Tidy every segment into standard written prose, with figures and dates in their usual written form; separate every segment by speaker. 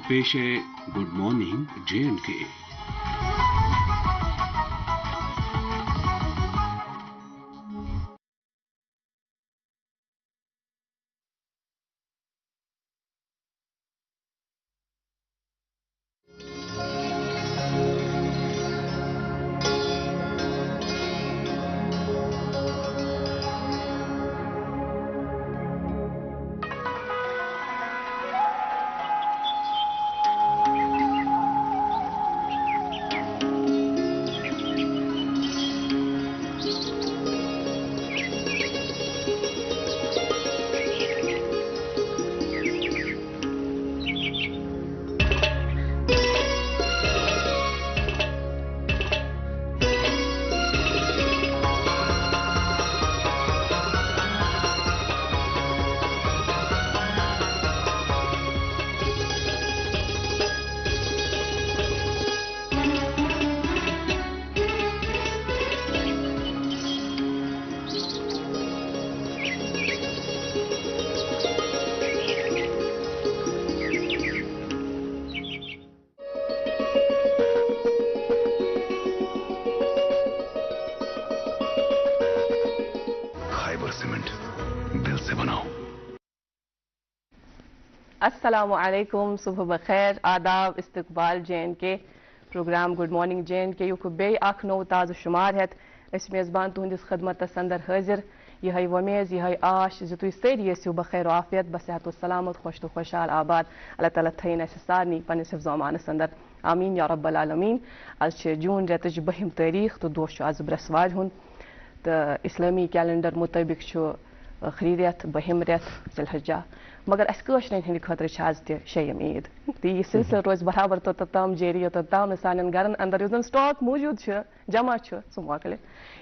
Speaker 1: पेश है good morning J&K।
Speaker 2: अस्सलामु अलैकुम, सुबह बखैर, आदाब, इस्तकबाल J&K programme good morning J&K युक बे अख नो ताज़ शुमार हेत अस मेज़बान तुहंदिस खदमतस अंदर हाजिर यह वमेज यह आश जो तुम सारी ٲسِو बखैर आफियत बसेहत सलामत खुश तो खुशहाल आबाद अल्लाह ताला थैन अस सारनी पन्निस हिफ्ज़ो अमानस अंदर आमीन या रब्बल आलमीन। आज जून रेतच 20 तारीख तो दोह आज ब्रसवार हुन तो इस्लामी कैलेंडर मुताबिक खरी रेत 20 रेत ज़िलहज्जा मगर अशरन हंद खतर आज तयम ईद तो यह सिलसिल रोज बराबर तोताम जारी योताम सान गरन अंदर युस स्टॉक मौजूद जमा सह मोकल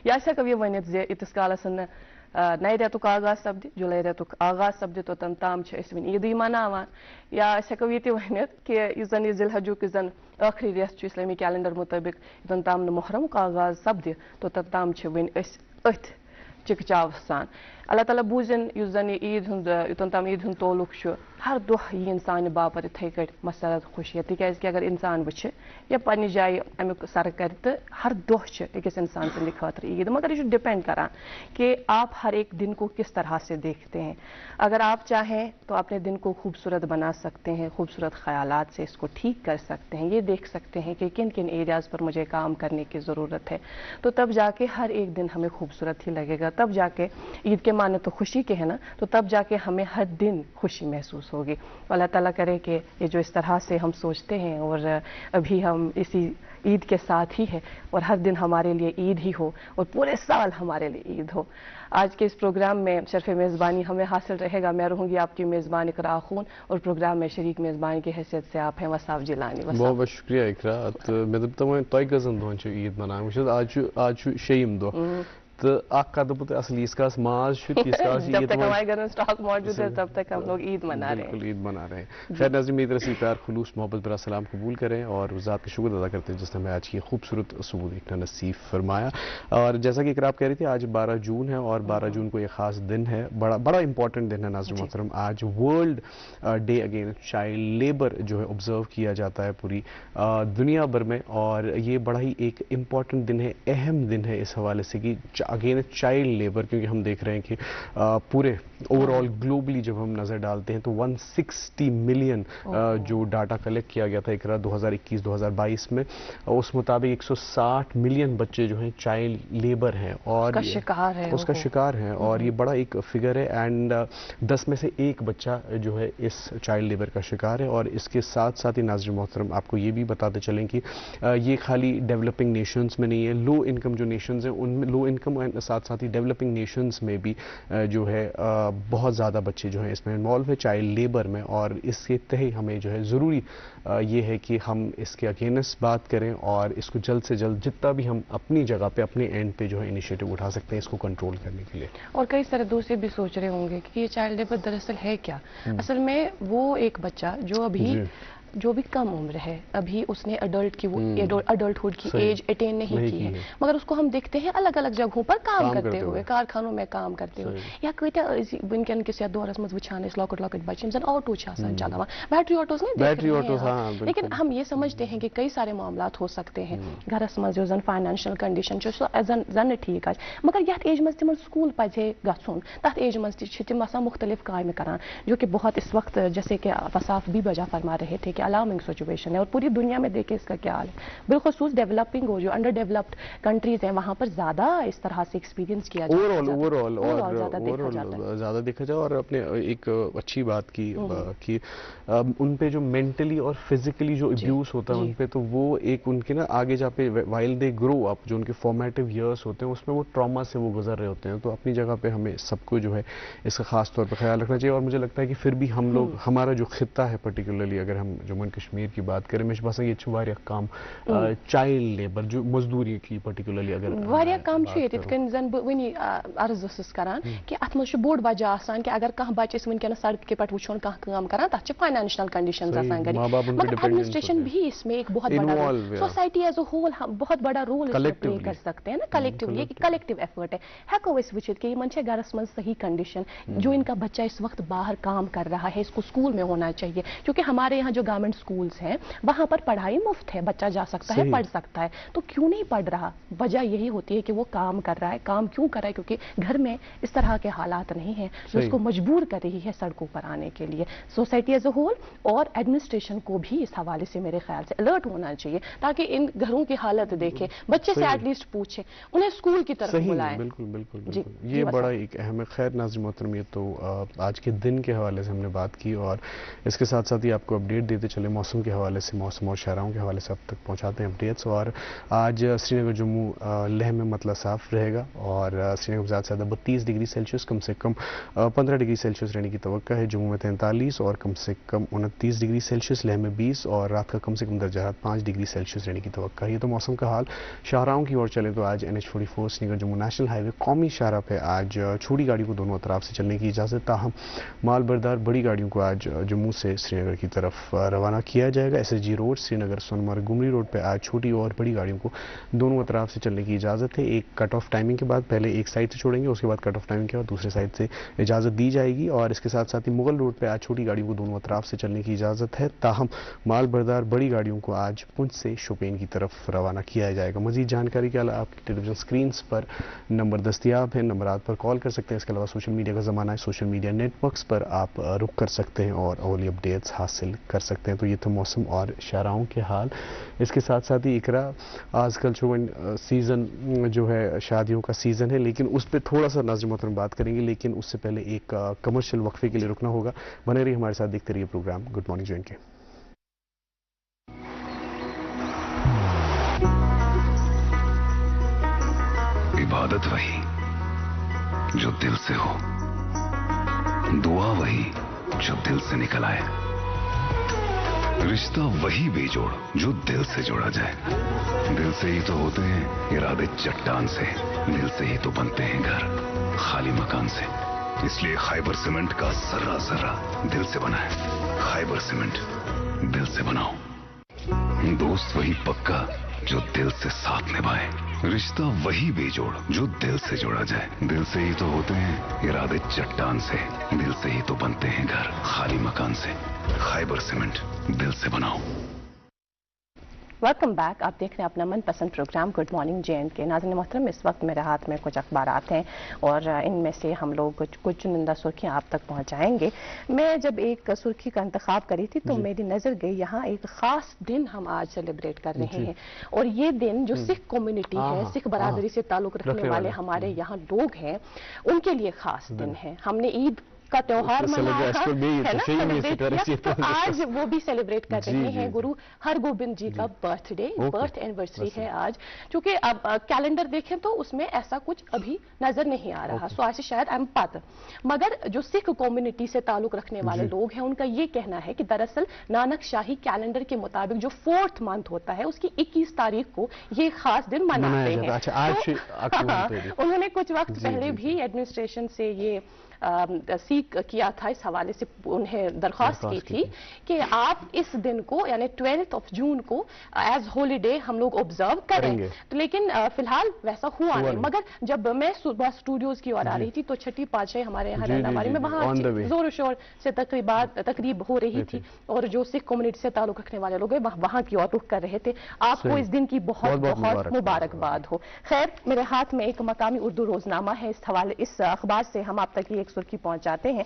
Speaker 2: या हेको यह वन इतिस कालस नए रेतुक आगाज सपदि जुलाई रेतुक आगाज सपदि तोतन ताम वन ईद मनावान या हेको यह वन कि यह ज़िलहज्जुक यह आखिरी रेत इस्लामी कैलेंडर मुताबिक योतन ताम मुहर्रमुक आगाज सपदि तोतन ताम वन अथ चिकचाव सान अल्लाह ताला बूजन युस जन ईद हुंद योतन ताम ईद हुंद तोलुक हर दोह यी इंसान बापत इथे कट मसरत खुशी तिकाज कि अगर इंसान वुछ या पन्ने जाय अमुक सर कर तो हर दोह अकिस इंसान सद खतर ईद मगर यह डिपेंड करान कि आप हर एक दिन को किस तरह से देखते हैं। अगर आप चाहें तो अपने दिन को खूबसूरत बना सकते हैं, खूबसूरत ख्यालात से इसको ठीक कर सकते हैं, ये देख सकते हैं कि किन किन एरियाज़ पर मुझे काम करने की ज़रूरत है, तो तब जाके हर एक दिन हमें खूबसूरत ही लगेगा। तब जाके ईद के माने तो खुशी के है ना, तो तब जाके हमें हर दिन खुशी महसूस होगी। अल्लाह ताला करे कि ये जो इस तरह से हम सोचते हैं और अभी हम इसी ईद के साथ ही है और हर दिन हमारे लिए ईद ही हो और पूरे साल हमारे लिए ईद हो। आज के इस प्रोग्राम में शर्फ मेज़बानी हमें हासिल रहेगा। मैं रहूँगी आपकी मेज़बान इकरा खून और प्रोग्राम में शरीक मेज़बानी की हैसियत से आप हैं वसाफ जिलानी।
Speaker 3: बहुत बहुत शुक्रिया इकरा। मैं दपा तय कजन दोहन ईद मनान आज शेयम दोह तो कदम असल ईस कास माज
Speaker 2: जब तक हमारे घर में स्टॉक मौजूद है तब तक हम लोग ईद मना रहे हैं।
Speaker 3: बिल्कुल ईद मना रहे हैं। खैर नाज़रीन मेरी तरफ से प्यार खुलूस मोहब्बत बरा सलाम कबूल करें और उस ज़ात का शुक्र अदा करते हैं जिसने हमें आज की खूबसूरत सुबह देखना नसीब फरमाया। और जैसा कि इकरा आप कह रही थी आज 12 जून है और 12 जून को एक ख़ास दिन है, बड़ा इंपॉर्टेंट दिन है नाज़रीन मोहतरम। आज world day against child labour जो है ऑब्ज़र्व किया जाता है पूरी दुनिया भर में और ये बड़ा ही एक इम्पॉर्टेंट दिन है, अहम दिन है इस हवाले से कि अगेंस्ट चाइल्ड लेबर, क्योंकि हम देख रहे हैं कि पूरे ओवरऑल ग्लोबली जब हम नज़र डालते हैं तो 160 मिलियन जो डाटा कलेक्ट किया गया था इकरा 2021-2022 में, उस मुताबिक 160 मिलियन बच्चे जो हैं चाइल्ड लेबर हैं और उसका शिकार हैं और ये बड़ा एक फिगर है। एंड 10 में से एक बच्चा जो है इस चाइल्ड लेबर का शिकार है। और इसके साथ साथ ही नाज़रीन मोहतरम आपको ये भी बताते चलें कि ये खाली डेवलपिंग नेशंस में नहीं है, लो इनकम जो नेशंस हैं उनमें लो इनकम साथ साथ ही डेवलपिंग नेशंस में भी जो है बहुत ज़्यादा बच्चे जो हैं इसमें इन्वॉल्व है चाइल्ड लेबर में। और इसके तहत हमें जो है ज़रूरी ये है कि हम इसके अगेंस्ट बात करें और इसको जल्द से जल्द जितना भी हम अपनी जगह पे अपने एंड पे जो है इनिशिएटिव उठा सकते हैं इसको कंट्रोल करने के लिए।
Speaker 2: और कई सारे दूसरे भी सोच रहे होंगे कि ये चाइल्ड लेबर दरअसल है क्या। असल में वो एक बच्चा जो अभी जो भी कम उम्र है, अभी उसने अडल्टहुड की एज अटेन नहीं की है, मगर उसको हम देखते हैं अलग अलग जगहों पर काम करते हुए, कारखानों में काम करते हुए, या वनकन किस दौरस मज वुचान लॉकट लॉकट बच्चे जन ऑटो चलावान, बैटरी ऑटोज नहीं देख रहे हैं, लेकिन हम ये समझते हैं कि कई सारे मामलात हो सकते हैं घरस मज जन फाइनेंशियल कंडीशन जन ठीक आज, मगर यथ एज मज तिमन स्कूल पजे गछुन, तथ एज मज तिम आसान मुख्तलिफ काम करान, जो कि बहुत इस वक्त जैसे कि वसाफ भी बजा फरमा रहे थे कि अलार्मिंग सिचुएशन है, और पूरी दुनिया में देखे इसका क्या हाल है। बिलखुसूस डेवलपिंग और जो अंडर डेवलप्ड कंट्रीज हैं वहां पर ज्यादा इस तरह से एक्सपीरियंस किया जाता है,
Speaker 3: ओवरऑल ज्यादा देखा जाए। और अपने एक अच्छी बात की कि उन पे जो मेंटली और फिजिकली जो अब्यूज होता है उन पे, तो वो एक उनके ना आगे जाके वाइल दे ग्रो अप, जो उनके फॉर्मेटिव ईयर्स होते हैं उसमें वो ट्रॉमा से वो गुजर रहे होते हैं। तो अपनी जगह पे हमें सबको जो है इसका खास तौर पर ख्याल रखना चाहिए। और मुझे लगता है कि फिर भी हम लोग, हमारा जो खित्ता है पर्टिकुलरली अगर हम जम्मू एंड कश्मीर की बात करें, मुझे बस ये वारिया काम चाइल्ड लेबर जो मजदूरी की पर्टिकुलरली अगर
Speaker 2: वारिया काम जन वनी अर्ज करान कि अत मज बोड़ वजह आसान कि अगर कह बच्चे वनकन सड़क के पे वुचोन कह काम करान, तथ फाइनेंशियल कंडीशन आसान कर, मगर एडमिनिस्ट्रेशन भी इसमें एक बहुत बड़ा role, society as a whole बहुत बड़ा रोल प्ले कर सकते हैं ना, कलेक्टिवली कलेक्टिव एफर्ट है। हेको वचित कि इन घरस मज सही कंडीशन, जो इनका बच्चा इस वक्त बाहर काम कर रहा है इसको स्कूल में होना चाहिए, क्योंकि हमारे यहाँ जो गवर्नमेंट स्कूल्स हैं वहां पर पढ़ाई मुफ्त है, बच्चा जा सकता है, पढ़ सकता है, तो क्यों नहीं पढ़ रहा? वजह यही होती है कि वो काम कर रहा है। काम क्यों कर रहा है? क्योंकि घर में इस तरह के हालात नहीं है जो उसको मजबूर कर रही है सड़कों पर आने के लिए। सोसाइटी एज अ होल और एडमिनिस्ट्रेशन को भी इस हवाले से मेरे ख्याल से अलर्ट होना चाहिए, ताकि इन घरों की हालत देखे, बच्चे से एटलीस्ट पूछे, उन्हें स्कूल की तरफ बुलाएं।
Speaker 3: बिल्कुल ये बड़ा एक अहम है। खैर नाज़रीन मोहतरम, ये तो आज के दिन के हवाले से हमने बात की, और इसके साथ साथ ही आपको अपडेट देते चले मौसम के हवाले से, मौसम और शहरों के हवाले से अब तक पहुंचाते हैं अपडेट्स। और आज श्रीनगर जम्मू लेह में मतला साफ रहेगा, और श्रीनगर में ज़्यादा से ज़्यादा 32 डिग्री सेल्सियस, कम से कम 15 डिग्री सेल्सियस रहने की तवक्का है। जम्मू में 43 और कम से कम 29 डिग्री सेल्सियस, लेह में 20 और रात का कम से कम दर्जा 5 डिग्री सेल्सियस रहने की तवक्का है। ये तो मौसम का हाल। शाहराहों की ओर चले तो आज NH44 Srinagar Jammu national highway कौमी शाहरा पे आज छोटी गाड़ियों को दोनों अतराफ से चलने की इजाज़त, ताहम माल बरदार बड़ी गाड़ियों को आज जम्मू से श्रीनगर की तरफ रवाना किया जाएगा। SSG रोड श्रीनगर सोनमर्ग गुमरी रोड पे आज छोटी और बड़ी गाड़ियों को दोनों अतराफ से चलने की इजाज़त है। एक कट ऑफ टाइमिंग के बाद पहले एक साइड से छोड़ेंगे, उसके बाद कट ऑफ टाइमिंग के बाद दूसरे साइड से इजाज़त दी जाएगी। और इसके साथ साथ ही मुगल रोड पर आज छोटी गाड़ियों को दोनों अतराफ से चलने की इजाज़त है, ताहम माल बरदार बड़ी गाड़ियों को आज पुंछ से शोपियान की तरफ रवाना किया जाएगा। मज़ीद जानकारी के अलावा आपकी टेलीविजन स्क्रीन पर नंबर दस्तियाब है, नंबर पर कॉल कर सकते हैं। इसके अलावा सोशल मीडिया का ज़माना है, सोशल मीडिया नेटवर्क्स पर आप रुक कर सकते हैं और अवली अपडेट्स हासिल कर सकते हैं। तो ये तो मौसम और शाहराहों के हाल। इसके साथ साथ ही इकरा, आजकल चुवन सीज़न जो है शादियों का सीज़न है, लेकिन उस पर थोड़ा सा नाज़रीन मोहतरम बात करेंगे, लेकिन उससे पहले एक कमर्शियल वक्फे के लिए रुकना होगा। बने रहिए हमारे साथ, देखते रहिए programme good morning J and K.
Speaker 4: इबादत वही जो दिल से हो, दुआ वही जो दिल से निकल आए, रिश्ता वही बेजोड़ जो दिल से जोड़ा जाए। दिल से ही तो होते हैं इरादे चट्टान से, दिल से ही तो बनते हैं घर खाली मकान से। इसलिए खैबर सीमेंट का जर्रा जर्रा दिल से बना है। खैबर सीमेंट, दिल से बनाओ। दोस्त वही पक्का जो दिल से साथ निभाए, रिश्ता वही बेजोड़ जो दिल से जोड़ा जाए। दिल से ही तो होते हैं इरादे चट्टान से, दिल से ही तो बनते हैं घर खाली मकान से। खैबर सीमेंट, दिल से बनाओ।
Speaker 2: Welcome back. आप देख रहे हैं अपना मनपसंद प्रोग्राम गुड मॉर्निंग जे&के। नाज़रीन मोहतरम, इस वक्त मेरे हाथ में कुछ अखबारात हैं और इनमें से हम लोग कुछ चुनिंदा सुर्खियां आप तक पहुंचाएंगे। मैं जब एक सुर्खी का इंतखाब करी थी तो मेरी नज़र गई यहाँ एक ख़ास दिन हम आज सेलिब्रेट कर रहे हैं, और ये दिन जो सिख कम्युनिटी है, सिख बरादरी से ताल्लुक़ रखने वाले हमारे यहाँ लोग हैं, उनके लिए ख़ास दिन है। हमने ईद का त्योहार मनाया है ना, तो आज वो भी सेलिब्रेट कर रहे हैं। गुरु हरगोबिंद जी का बर्थडे, बर्थ एनिवर्सरी है आज। क्योंकि अब कैलेंडर देखें तो उसमें ऐसा कुछ अभी नजर नहीं आ रहा, सो आज शायद आई एम पता। मगर जो सिख कम्युनिटी से ताल्लुक रखने वाले लोग हैं उनका ये कहना है कि दरअसल नानक शाही कैलेंडर के मुताबिक जो 4th मंथ होता है उसकी 21 तारीख को ये खास दिन मनाते हैं। उन्होंने कुछ वक्त पहले भी एडमिनिस्ट्रेशन से ये सीख किया था, इस हवाले से उन्हें दरख्वास्त की थी कि आप इस दिन को यानी 12 जून को एज हॉलीडे हम लोग ऑब्जर्व करें। तो लेकिन फिलहाल वैसा हुआ नहीं। मगर जब मैं सुबह स्टूडियोज की ओर आ रही थी तो छठी पातशाही हमारे यहाँ रहनामारी में वहाँ जोर शोर से तकरीब हो रही थी, और जो सिख कम्युनिटी से ताल्लुक रखने वाले लोग वहाँ की ओर रुख कर रहे थे। आपको इस दिन की बहुत बहुत मुबारकबाद हो। खैर, मेरे हाथ में एक मकामी उर्दू रोजनामा है, इस अखबार से हम आप तक एक सुर्खी पहुंचाते हैं।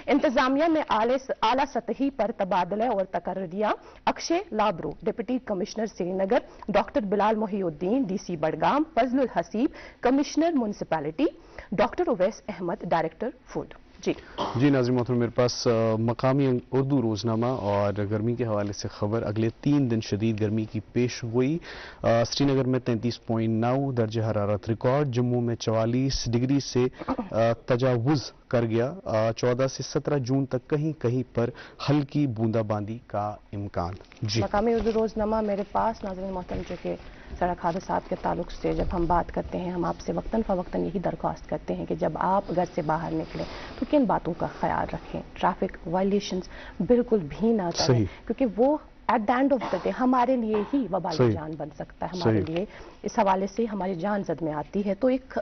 Speaker 2: इंतजामिया में आला सतही पर तबादले और तकर्रियां। Akshay Labroo deputy commissioner Srinagar, doctor Bilal Mohiuddin DC Budgam, Fazlul Haseeb commissioner municipality, doctor Uwais Ahmad director food. जी
Speaker 3: नाज़रीन मोहतरम, मेरे पास मकामी उर्दू रोजनामा और गर्मी के हवाले से खबर। अगले 3 दिन शदीद गर्मी की पेश गोई। श्रीनगर में 33.9 दर्जे हरारत रिकॉर्ड, जम्मू में 44 डिग्री से तजावुज कर गया। 14 से 17 जून तक कहीं कहीं पर हल्की बूंदाबांदी का इम्कान। जी,
Speaker 2: मकामी उर्दू रोजनामा मेरे पास। नाज़रीन मोहतरम, जो कि सड़क हादसात के ताल्लुक से जब हम बात करते हैं, हम आपसे वक्तन फवक्तन यही दरख्वास्त करते हैं कि जब आप घर से बाहर निकलें तो किन बातों का ख्याल रखें। ट्रैफिक वायलेशंस बिल्कुल भी ना करें, क्योंकि वो at the end of the day हमारे लिए ही वबाली जान बन सकता है। हमारे लिए इस हवाले से हमारी जान जद में आती है। तो एक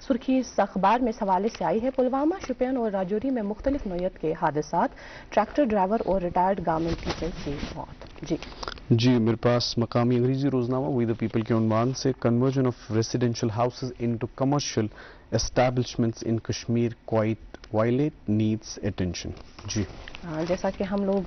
Speaker 2: सुर्खी इस अखबार में इस हवाले से आई है, पुलवामा, शोपियान और राजौरी में मुख्तलिफ नौयत के हादसात, ट्रैक्टर ड्राइवर और रिटायर्ड गवर्नमेंट टीचर की मौत।
Speaker 3: जी, मेरे पास मकामी अंग्रेजी रोजनामा वी द पीपल के उन्वान से conversion of residential houses into commercial establishments in Kashmir quite violet needs attention. जी,
Speaker 2: जैसा कि हम लोग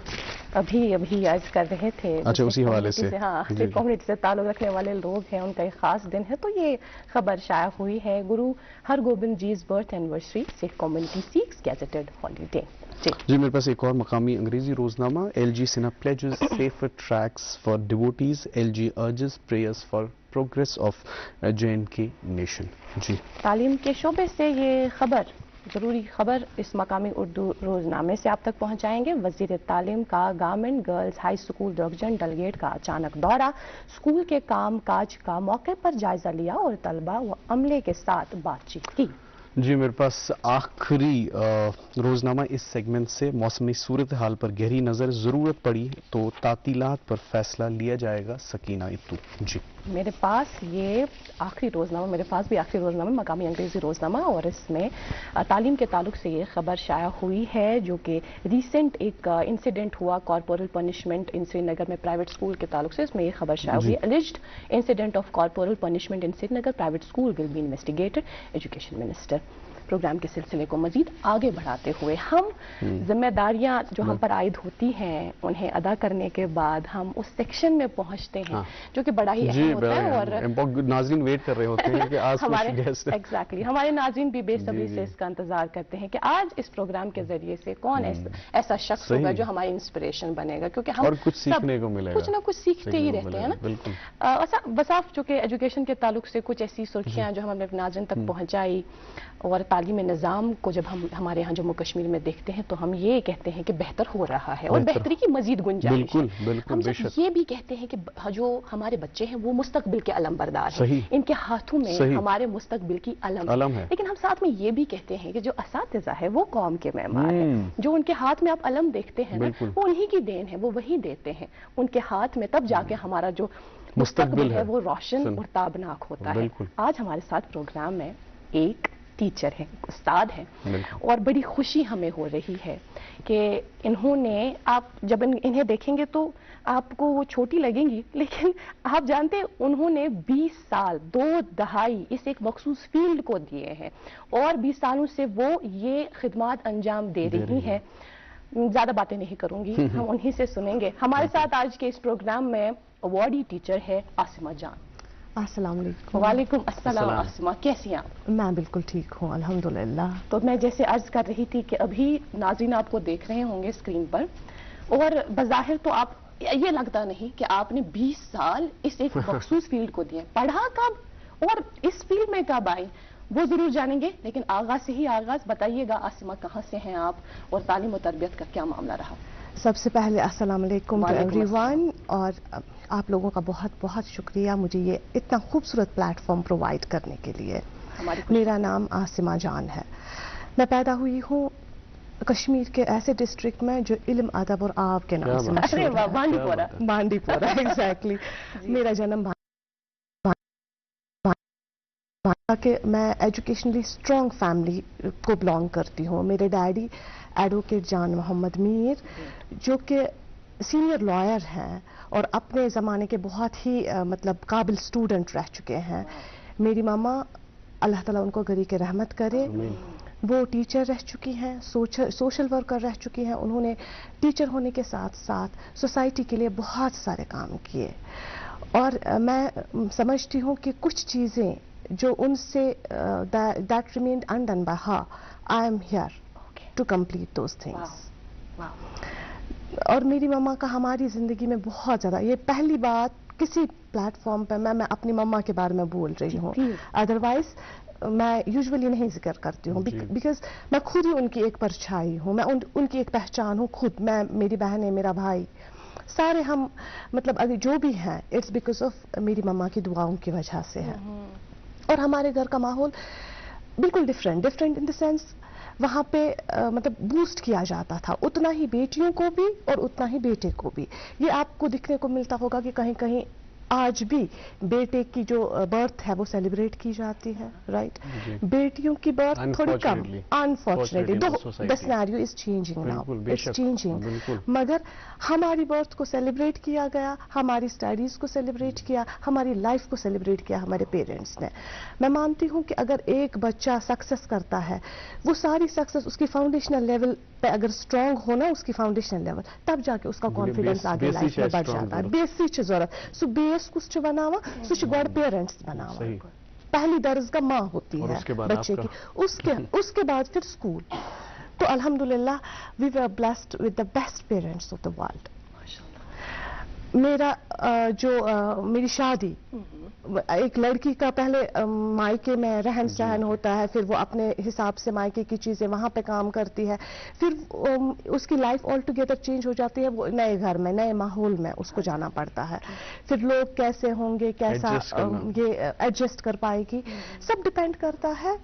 Speaker 2: अभी आज कर रहे थे,
Speaker 3: अच्छा, उसी हवाले से
Speaker 2: कम्युनिटी से ताल्लुक रखने वाले लोग हैं, उनका एक खास दिन है, तो ये खबर शाया हुई है। Guru Hargobind ji's birth anniversary, Sikh community seeks gazetted holiday.
Speaker 3: जी, मेरे पास एक और मकामी अंग्रेजी रोजनामा। LG Sinha pledges safer tracks for devotees, LG urges prayers for progress of J&K nation. जी,
Speaker 2: तालीम के शोबे से ये खबर, ज़रूरी खबर इस मकामी उर्दू रोजनामे से आप तक पहुंचाएंगे। वजीर तालीम का government girls high school Dargajan Dalgate का अचानक दौरा, स्कूल के काम काज का मौके पर जायजा लिया और तलबा व अमले के साथ बातचीत की।
Speaker 3: जी, मेरे पास आखिरी रोजनामा इस सेगमेंट से मौसमी सूरत हाल पर गहरी नज़र, ज़रूरत पड़ी तो तातीलात पर फैसला लिया जाएगा, सकीना इत्तू। जी,
Speaker 2: मेरे पास ये आखिरी रोजनामा, मेरे पास भी आखिरी रोजनामा मकामी अंग्रेजी रोजनामा, और इसमें तालीम के ताल्लुक से ये खबर शाया हुई है, जो कि रिसेंट एक इंसिडेंट हुआ कॉर्पोरल पनिशमेंट इन श्रीनगर में प्राइवेट स्कूल के ताल्लुक से। इसमें ये खबर शाया हुई है, alleged incident of corporal punishment in Srinagar private school will be investigated, education minister. Programme के सिलसिले को मजीद आगे बढ़ाते हुए हम जिम्मेदारियां जो हम पर आयद होती हैं उन्हें अदा करने के बाद हम उस सेक्शन में पहुंचते हैं जो कि बड़ा ही अहम होता है, और
Speaker 3: नाज़रीन वेट कर रहे होते हैं कि आज
Speaker 2: हमारे एग्जैक्टली हमारे नाज़रीन भी बेसब्री से इसका इंतजार करते हैं कि आज इस प्रोग्राम के जरिए से कौन ऐसा शख्स होगा जो हमारी इंस्पिरेशन बनेगा, क्योंकि हम
Speaker 3: कुछ सीखने को मिलेगा,
Speaker 2: कुछ ना कुछ सीखते ही रहते हैं ना। बसाफ जो कि एजुकेशन के ताल्लुक से कुछ ऐसी सुर्खियां जो हमने अपने नाज़रीन तक पहुंचाई, और तालीमी निज़ाम को जब हम हमारे यहाँ जम्मू कश्मीर में देखते हैं तो हम ये कहते हैं कि बेहतर हो रहा है और बेहतरी की मजीद गुंजाइश है। हम ये भी कहते हैं कि जो हमारे बच्चे हैं वो मुस्तकबिल के अलमबरदार हैं, इनके हाथों में हमारे मुस्तकबिल की अलम है। लेकिन हम साथ में ये भी कहते हैं कि जो असातिज़ा है वो कौम के मेहमान है, जो उनके हाथ में आप अलम देखते हैं ना, वो उन्हीं की देन है, वो वही देते हैं उनके हाथ में, तब जाके हमारा जो मुस्तकबिल है वो रोशन और ताबनाक होता है। आज हमारे साथ प्रोग्राम में एक टीचर है, उस्ताद है, और बड़ी खुशी हमें हो रही है कि इन्होंने, आप जब इन्हें देखेंगे तो आपको वो छोटी लगेंगी, लेकिन आप जानते हैं उन्होंने 20 साल 2 दहाई इस एक मखसूस फील्ड को दिए हैं और 20 सालों से वो ये खिदमत अंजाम दे रही हैं। ज्यादा बातें नहीं करूंगी, हम उन्हीं से सुनेंगे। हमारे साथ आज के इस प्रोग्राम में अवार्डी टीचर है आसिमा जान।
Speaker 5: अस्सलाम वालेकुम।
Speaker 2: वालेकुम अस्सलाम। आसिमा, कैसी हैं आप?
Speaker 5: मैं बिल्कुल ठीक हूँ, अल्हम्दुलिल्लाह।
Speaker 2: तो मैं जैसे अर्ज कर रही थी कि अभी नाज़रीन आपको देख रहे होंगे स्क्रीन पर, और बज़ाहिर तो आप ये लगता नहीं कि आपने 20 साल इस एक मखसूस फील्ड को दिए। पढ़ा कब और इस फील्ड में कब आई वो जरूर जानेंगे, लेकिन आगाज से ही आगाज बताइएगा, आसिमा कहाँ से हैं आप और तालीम और तरबियत का क्या मामला रहा?
Speaker 5: सबसे पहले अस्सलाम वालेकुम टू एवरीवन, और आप लोगों का बहुत बहुत शुक्रिया मुझे ये इतना खूबसूरत प्लेटफॉर्म प्रोवाइड करने के लिए। मेरा नाम आसिमा जान है। मैं पैदा हुई हूँ कश्मीर के ऐसे डिस्ट्रिक्ट में जो इल्म अदब और आब के नाम से मशहूर है।
Speaker 2: बांडीपोरा।
Speaker 5: बांडीपोरा एग्जैक्टली। मेरा जन्म कि मैं एजुकेशनली स्ट्रॉन्ग फैमिली को बिलोंग करती हूँ। मेरे डैडी एडवोकेट जान मोहम्मद मीर जो कि सीनियर लॉयर हैं और अपने ज़माने के बहुत ही मतलब काबिल स्टूडेंट रह चुके हैं। मेरी मामा अल्लाह ताला उनको गरी के रहमत करे, वो टीचर रह चुकी हैं, सोशल वर्कर रह चुकी हैं। उन्होंने टीचर होने के साथ साथ सोसाइटी के लिए बहुत सारे काम किए और मैं समझती हूँ कि कुछ चीज़ें जो उनसे that remained undone by her, I am here to complete those things. और मेरी मम्मा का हमारी ज़िंदगी में बहुत ज़्यादा, ये पहली बात किसी प्लेटफॉर्म पर मैं अपनी मम्मा के बारे में बोल रही हूँ, अदरवाइज मैं यूजुअली नहीं जिक्र करती हूँ बिकॉज मैं खुद ही उनकी एक परछाई हूँ, मैं उनकी एक पहचान हूँ खुद। मैं, मेरी बहनें, मेरा भाई, सारे हम मतलब अभी जो भी हैं इट्स बिकॉज ऑफ मेरी मम्मा की दुआओं की वजह से है। और हमारे घर का माहौल बिल्कुल डिफरेंट इन द सेंस वहाँ पे मतलब बूस्ट किया जाता था, उतना ही बेटियों को भी और उतना ही बेटे को भी। ये आपको दिखने को मिलता होगा कि कहीं कहीं आज भी बेटे की जो बर्थ है वो सेलिब्रेट की जाती है, राइट? बेटियों की बर्थ थोड़ी कम, unfortunately the scenario is changing now, it's changing. मगर हमारी बर्थ को सेलिब्रेट किया गया, हमारी स्टडीज को सेलिब्रेट किया, हमारी लाइफ को सेलिब्रेट किया हमारे पेरेंट्स ने। मैं मानती हूँ कि अगर एक बच्चा सक्सेस करता है, वो सारी सक्सेस उसकी फाउंडेशनल लेवल पे अगर स्ट्रांग हो ना, उसकी फाउंडेशनल लेवल, तब जाके उसका कॉन्फिडेंस आगे लाइफ में बढ़ जाता है। बेसिक जरूरत सो बेस कुछ बनावा सुच गॉड पेरेंट्स बनावा, पहली दर्जगा माँ होती है बच्चे की, उसके बाद फिर स्कूल। तो अल्हम्दुलिल्लाह we were blessed with the best parents of the world. मेरा मेरी शादी, एक लड़की का पहले मायके में रहन सहन होता है, फिर वो अपने हिसाब से मायके की चीजें वहां पे काम करती है, फिर उसकी लाइफ ऑल टुगेदर चेंज हो जाती है, वो नए घर में नए माहौल में उसको जाना पड़ता है। फिर लोग कैसे होंगे, कैसा ये एडजस्ट कर पाएगी, सब डिपेंड करता है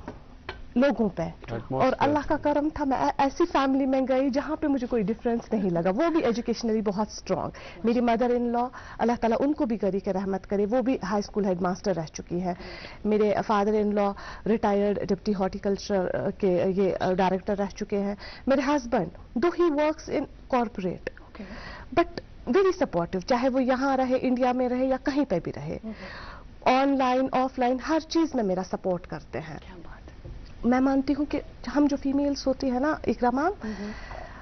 Speaker 5: लोगों पे। और अल्लाह का करम था, मैं ऐसी फैमिली में गई जहाँ पे मुझे कोई डिफरेंस नहीं लगा, वो भी एजुकेशनली बहुत स्ट्रॉन्ग। मेरी मदर इन लॉ अल्लाह ताला उनको भी गरी के रहमत करे, वो भी हाई स्कूल हेड मास्टर रह चुकी है। मेरे father in law retired deputy horticulture के ये डायरेक्टर रह चुके हैं। मेरे हस्बैंड दो he works in corporate but very supportive, चाहे वो यहाँ रहे, इंडिया में रहे या कहीं पे भी रहे, ऑनलाइन ऑफलाइन हर चीज में मेरा सपोर्ट करते हैं। मैं मानती हूँ कि हम जो फीमेल्स होती है ना इकरा मैम,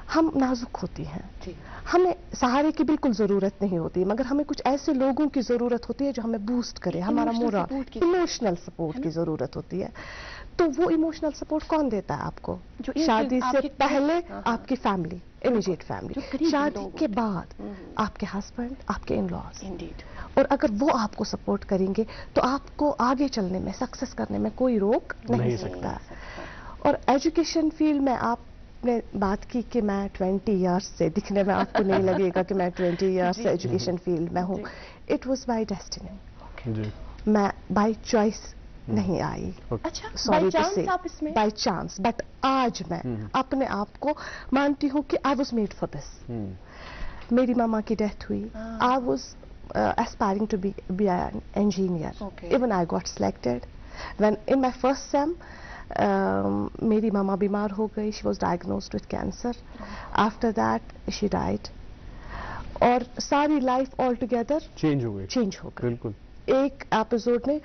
Speaker 5: हम नाजुक होती हैं, हमें सहारे की बिल्कुल जरूरत नहीं होती, मगर हमें कुछ ऐसे लोगों की जरूरत होती है जो हमें बूस्ट करे, हमारा मोरल, इमोशनल सपोर्ट की जरूरत होती है। तो वो इमोशनल सपोर्ट कौन देता है आपको? जो शादी से पहले आपकी फैमिली, इमीडिएट फैमिली, शादी के बाद आपके हस्बैंड, आपके इन लॉज। और अगर वो आपको सपोर्ट करेंगे तो आपको आगे चलने में, सक्सेस करने में कोई रोक नहीं सकता है। और एजुकेशन फील्ड में आपने बात की कि मैं 20 इयर्स से, दिखने में आपको नहीं लगेगा कि मैं 20 इयर्स से एजुकेशन फील्ड में हूँ। इट वॉज बाई डेस्टिनी, मैं बाई चॉइस नहीं आई। अच्छा, सॉरी टू से, बाई चांस। बट आज मैं अपने आप को मानती हूँ कि I was made for this. मेरी मामा की डेथ हुई, I was aspiring to be an engineer. Even I got selected. When in my first sem, मेरी मामा बीमार हो गई, she was diagnosed with cancer. After that, she died. और सारी life all together change हो गई बिल्कुल। एक एपिसोड में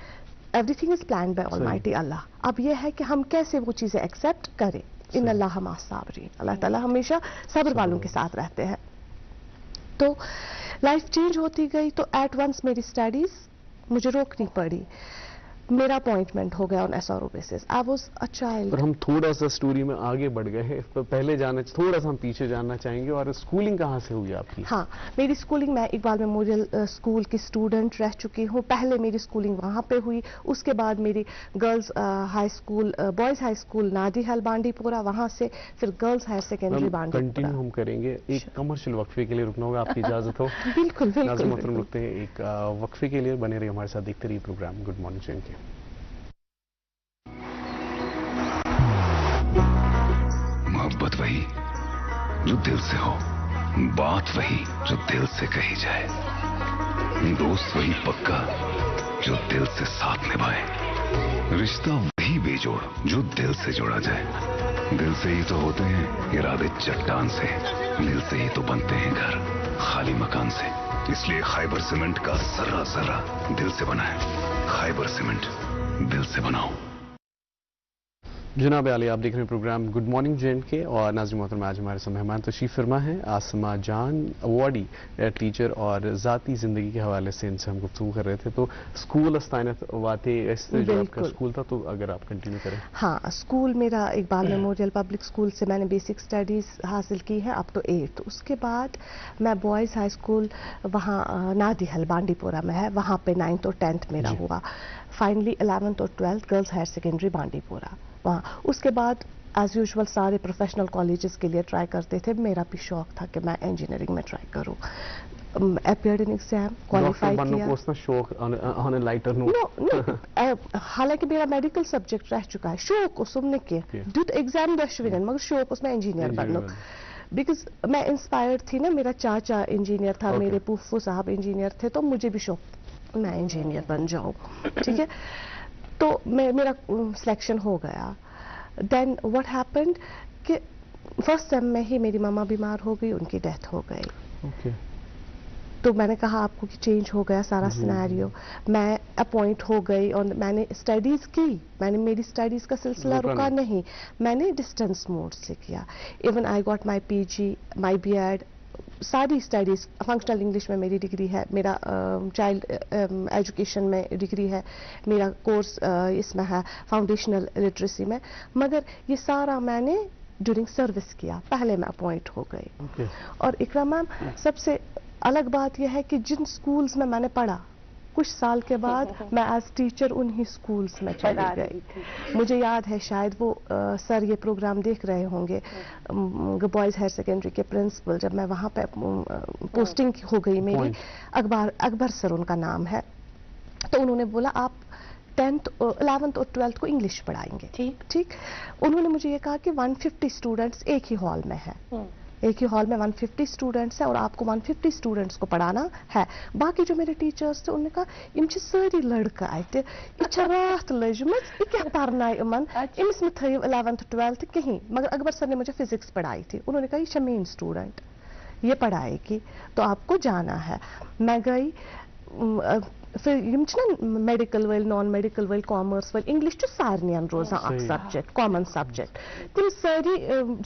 Speaker 5: everything is planned by almighty Allah. अब ये है कि हम कैसे वो चीजें एक्सेप्ट करें। इन अल्लाह मा साबरीन, अल्लाह ताला हमेशा सब्र वालों के साथ रहते हैं। तो लाइफ चेंज होती गई, तो एट वंस मेरी स्टडीज मुझे रोकनी पड़ी। मेरा अपॉइंटमेंट हो गया on SRO basis. I was a child.
Speaker 3: पर हम थोड़ा सा स्टोरी में आगे बढ़ गए हैं, पहले थोड़ा सा हम पीछे जानना चाहेंगे। और स्कूलिंग कहाँ से हुई आपकी?
Speaker 5: हाँ, मेरी स्कूलिंग, मैं इकबाल मेमोरियल स्कूल की स्टूडेंट रह चुकी हूँ। पहले मेरी स्कूलिंग वहाँ पे हुई, उसके बाद मेरी girls high school, boys high school Nadihal Bandipora, वहाँ से फिर girls higher secondary Bandipora.
Speaker 3: Continue हम करेंगे, एक कमर्शियल वक्फे के लिए रुकना होगा, आपकी इजाजत हो?
Speaker 5: बिल्कुल
Speaker 3: नाज़रीन मोहतरम, रुकते हैं एक वक्फे के लिए। बने रहिए हमारे साथ, देखते रहिए programme good morning J and K.
Speaker 4: मोहब्बत वही जो दिल से हो, बात वही जो दिल से कही जाए, दोस्त वही पक्का जो दिल से साथ निभाए, रिश्ता वही बेजोड़ जो दिल से जोड़ा जाए। दिल से ही तो होते हैं इरादे चट्टान से, दिल से ही तो बनते हैं घर खाली मकान से। इसलिए खाइबर सीमेंट का जर्रा जर्रा दिल से बना है। खाइबर सीमेंट, दिल से बनाओ।
Speaker 3: जनाब आली, आप देख रहे हैं प्रोग्राम गुड मॉर्निंग जे&के और नाज़रीन मोहतरम, आज हमारे साथ मेहमान तशरीफ फरमा हैं आसमा जान, अवार्डी टीचर, और ज़ाती ज़िंदगी के हवाले से इनसे हम गुफ्तगू कर रहे थे। तो स्कूल अस्तानत वाते इससे जो आपका स्कूल था, तो अगर आप कंटिन्यू करें।
Speaker 5: हाँ, स्कूल मेरा इकबाल मेमोरियल पब्लिक स्कूल से मैंने बेसिक स्टडीज़ हासिल की है अप टू 8। उसके बाद मैं बॉयज़ हाई स्कूल वहाँ नादिहल बांडीपुरा में है, वहाँ पे 9th और 10th मेरा हुआ। फाइनली 11th और 12th girls higher secondary Bandipora वहाँ। उसके बाद एज यूजुअल सारे प्रोफेशनल कॉलेजेस के लिए ट्राई करते थे। मेरा भी शौक था कि मैं इंजीनियरिंग में ट्राई करूँ। अपीयर्ड इन एग्जाम, क्वालिफाई किया।
Speaker 3: शौक ऑन अ लाइटर नोट।
Speaker 5: हालांकि मेरा मेडिकल सब्जेक्ट रह चुका है, शौक उसने के दुत एग्जाम दशविन मगर शौक उसमें इंजीनियर बनूँ, बिकॉज मैं इंस्पायर्ड थी ना। मेरा चाचा इंजीनियर था, मेरे फूफू साहब इंजीनियर थे, तो मुझे भी शौक मैं इंजीनियर बन जाऊँ। ठीक है, तो मेरा सिलेक्शन हो गया। देन व्हाट हैपेंड कि फर्स्ट सेम में ही मेरी मामा बीमार हो गई, उनकी डेथ हो गई। तो मैंने कहा आपको कि चेंज हो गया सारा सिनेरियो। मैं अपॉइंट हो गई और मैंने स्टडीज़ की। मैंने मेरी स्टडीज़ का सिलसिला रुका नहीं, मैंने डिस्टेंस मोड से किया। Even I got my PG, my BEd, सारी स्टडीज़। फंक्शनल इंग्लिश में मेरी डिग्री है, मेरा चाइल्ड एजुकेशन में डिग्री है, मेरा कोर्स इसमें है फाउंडेशनल लिटरेसी में। मगर ये सारा मैंने ड्यूरिंग सर्विस किया, पहले मैं अपॉइंट हो गई। और इकरा मैम, सबसे अलग बात यह है कि जिन स्कूल्स में मैंने पढ़ा, कुछ साल के बाद मैं एज टीचर उन्हीं स्कूल्स में चली गई। मुझे याद है, शायद वो सर ये प्रोग्राम देख रहे होंगे, बॉयज़ हायर सेकेंडरी के प्रिंसिपल, जब मैं वहाँ पे पोस्टिंग हो गई मेरी, अकबर सर उनका नाम है, तो उन्होंने बोला आप 10th, 11th और 12th को इंग्लिश पढ़ाएंगे। ठीक। उन्होंने मुझे ये कहा कि 150 स्टूडेंट्स एक ही हॉल में है, एक ही हॉल में 150 स्टूडेंट्स है और आपको 150 स्टूडेंट्स को पढ़ाना है। बाकी जो मेरे टीचर्स थे, उन्होंने कहा इम सारी लड़का आते रात लजमत क्या पढ़ना इमन, इमिस में थी 11th 12th कहीं। मगर अकबर सर ने मुझे फिजिक्स पढ़ाई थी, उन्होंने कहा ये मेन स्टूडेंट ये पढ़ाएगी तो आपको जाना है। मैं गई, फिर medical well, non medical well, commerce well, English तो सारे रोजान अक सब्जेक्ट, कॉमन सब्जेक्ट, तम सारी